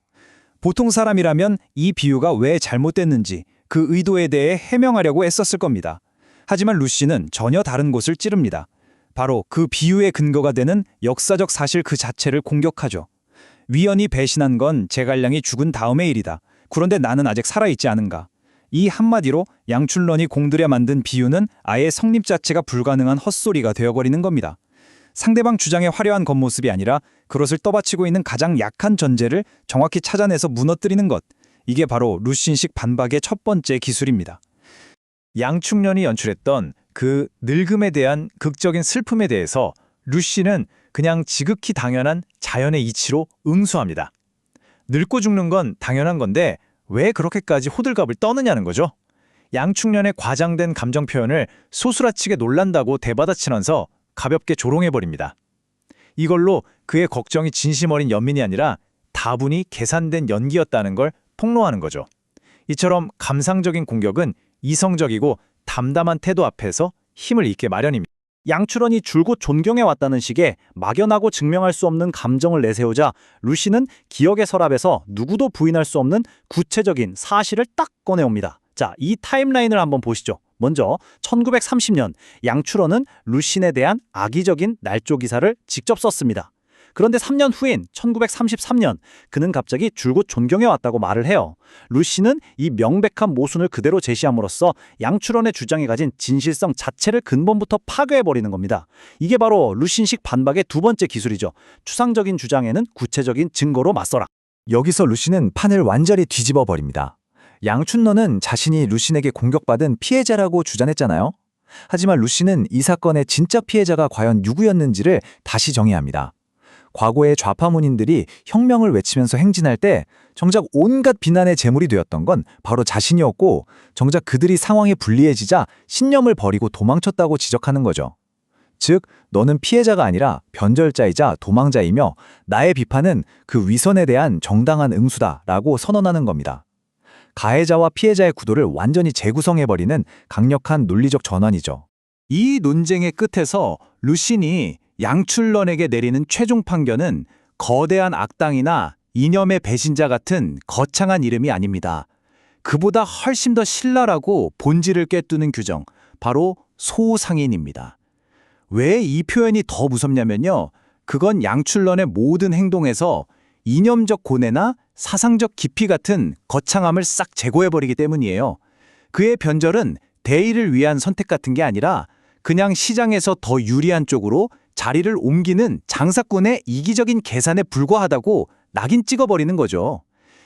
보통 사람이라면 이 비유가 왜 잘못됐는지 그 의도에 대해 해명하려고 애썼을 겁니다. 하지만 루시는 전혀 다른 곳을 찌릅니다. 바로 그 비유의 근거가 되는 역사적 사실 그 자체를 공격하죠. 위헌이 배신한 건 제갈량이 죽은 다음의 일이다. 그런데 나는 아직 살아있지 않은가. 이 한마디로 양출론이 공들여 만든 비유는 아예 성립 자체가 불가능한 헛소리가 되어버리는 겁니다. 상대방 주장의 화려한 겉모습이 아니라 그것을 떠받치고 있는 가장 약한 전제를 정확히 찾아내서 무너뜨리는 것. 이게 바로 루신식 반박의 첫 번째 기술입니다. 양충련이 연출했던 그 늙음에 대한 극적인 슬픔에 대해서 루시는 그냥 지극히 당연한 자연의 이치로 응수합니다. 늙고 죽는 건 당연한 건데 왜 그렇게까지 호들갑을 떠느냐는 거죠. 양충련의 과장된 감정 표현을 소스라치게 놀란다고 대받아치면서 가볍게 조롱해버립니다. 이걸로 그의 걱정이 진심 어린 연민이 아니라 다분히 계산된 연기였다는 걸 폭로하는 거죠. 이처럼 감상적인 공격은 이성적이고 담담한 태도 앞에서 힘을 잃게 마련입니다. 양출원이 줄곧 존경해왔다는 식의 막연하고 증명할 수 없는 감정을 내세우자 루시는 기억의 서랍에서 누구도 부인할 수 없는 구체적인 사실을 딱 꺼내옵니다. 자, 이 타임라인을 한번 보시죠. 먼저 1930년 양출원은 루신에 대한 악의적인 날조 기사를 직접 썼습니다. 그런데 3년 후인 1933년 그는 갑자기 줄곧 존경해왔다고 말을 해요. 루신은 이 명백한 모순을 그대로 제시함으로써 양출원의 주장이 가진 진실성 자체를 근본부터 파괴해버리는 겁니다. 이게 바로 루신식 반박의 두 번째 기술이죠. 추상적인 주장에는 구체적인 증거로 맞서라. 여기서 루시는 판을 완전히 뒤집어 버립니다. 양춘너는 자신이 루신에게 공격받은 피해자라고 주장했잖아요. 하지만 루시는 이 사건의 진짜 피해자가 과연 누구였는지를 다시 정의합니다. 과거의 좌파문인들이 혁명을 외치면서 행진할 때 정작 온갖 비난의 제물이 되었던 건 바로 자신이었고 정작 그들이 상황이 불리해지자 신념을 버리고 도망쳤다고 지적하는 거죠. 즉, 너는 피해자가 아니라 변절자이자 도망자이며 나의 비판은 그 위선에 대한 정당한 응수다라고 선언하는 겁니다. 가해자와 피해자의 구도를 완전히 재구성해버리는 강력한 논리적 전환이죠. 이 논쟁의 끝에서 루신이 양출런에게 내리는 최종 판결은 거대한 악당이나 이념의 배신자 같은 거창한 이름이 아닙니다. 그보다 훨씬 더 신랄하고 본질을 꿰뚫는 규정, 바로 소상인입니다. 왜 이 표현이 더 무섭냐면요. 그건 양출런의 모든 행동에서 이념적 고뇌나 사상적 깊이 같은 거창함을 싹 제거해버리기 때문이에요. 그의 변절은 대의를 위한 선택 같은 게 아니라 그냥 시장에서 더 유리한 쪽으로 자리를 옮기는 장사꾼의 이기적인 계산에 불과하다고 낙인 찍어버리는 거죠.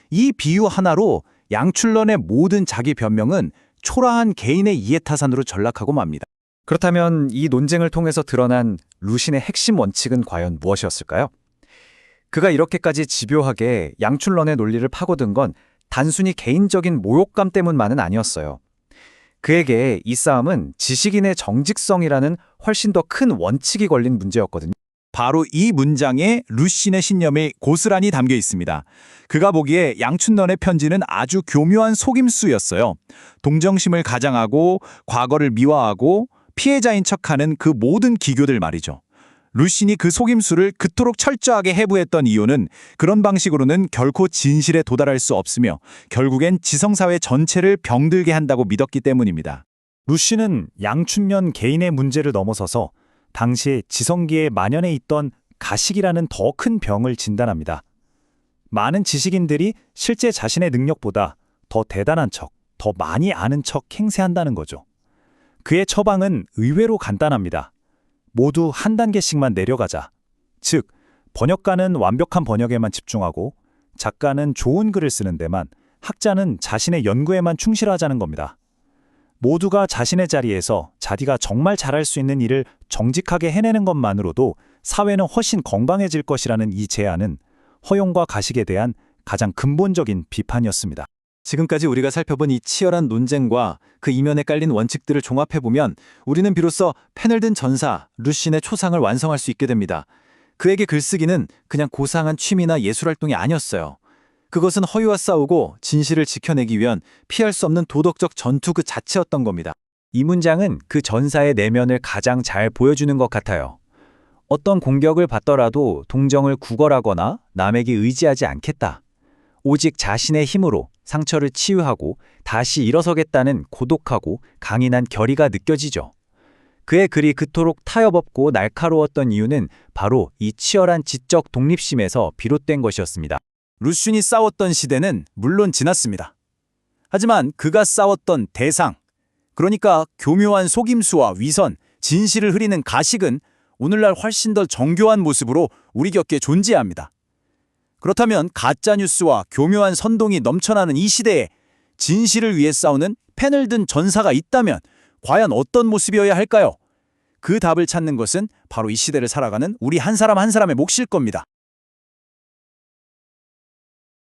이 비유 하나로 양출런의 모든 자기 변명은 초라한 개인의 이해타산으로 전락하고 맙니다. 그렇다면 이 논쟁을 통해서 드러난 루신의 핵심 원칙은 과연 무엇이었을까요? 그가 이렇게까지 집요하게 양출런의 논리를 파고든 건 단순히 개인적인 모욕감 때문만은 아니었어요. 그에게 이 싸움은 지식인의 정직성이라는 훨씬 더 큰 원칙이 걸린 문제였거든요. 바로 이 문장에 루신의 신념이 고스란히 담겨 있습니다. 그가 보기에 양춘런의 편지는 아주 교묘한 속임수였어요. 동정심을 가장하고 과거를 미화하고 피해자인 척하는 그 모든 기교들 말이죠. 루신이 그 속임수를 그토록 철저하게 해부했던 이유는 그런 방식으로는 결코 진실에 도달할 수 없으며 결국엔 지성사회 전체를 병들게 한다고 믿었기 때문입니다. 루시는 양춘련 개인의 문제를 넘어서서 당시 지성계에 만연해 있던 가식이라는 더 큰 병을 진단합니다. 많은 지식인들이 실제 자신의 능력보다 더 대단한 척, 더 많이 아는 척 행세한다는 거죠. 그의 처방은 의외로 간단합니다. 모두 한 단계씩만 내려가자. 즉, 번역가는 완벽한 번역에만 집중하고 작가는 좋은 글을 쓰는 데만, 학자는 자신의 연구에만 충실하자는 겁니다. 모두가 자신의 자리에서 자기가 정말 잘할 수 있는 일을 정직하게 해내는 것만으로도 사회는 훨씬 건강해질 것이라는 이 제안은 허용과 가식에 대한 가장 근본적인 비판이었습니다. 지금까지 우리가 살펴본 이 치열한 논쟁과 그 이면에 깔린 원칙들을 종합해보면 우리는 비로소 펜을 든 전사 루신의 초상을 완성할 수 있게 됩니다. 그에게 글쓰기는 그냥 고상한 취미나 예술활동이 아니었어요. 그것은 허위와 싸우고 진실을 지켜내기 위한 피할 수 없는 도덕적 전투 그 자체였던 겁니다. 이 문장은 그 전사의 내면을 가장 잘 보여주는 것 같아요. 어떤 공격을 받더라도 동정을 구걸하거나 남에게 의지하지 않겠다. 오직 자신의 힘으로 상처를 치유하고 다시 일어서겠다는 고독하고 강인한 결의가 느껴지죠. 그의 글이 그토록 타협없고 날카로웠던 이유는 바로 이 치열한 지적 독립심에서 비롯된 것이었습니다. 루슌이 싸웠던 시대는 물론 지났습니다. 하지만 그가 싸웠던 대상, 그러니까 교묘한 속임수와 위선, 진실을 흐리는 가식은 오늘날 훨씬 더 정교한 모습으로 우리 곁에 존재합니다. 그렇다면 가짜뉴스와 교묘한 선동이 넘쳐나는 이 시대에 진실을 위해 싸우는 펜을 든 전사가 있다면 과연 어떤 모습이어야 할까요? 그 답을 찾는 것은 바로 이 시대를 살아가는 우리 한 사람 한 사람의 몫일 겁니다.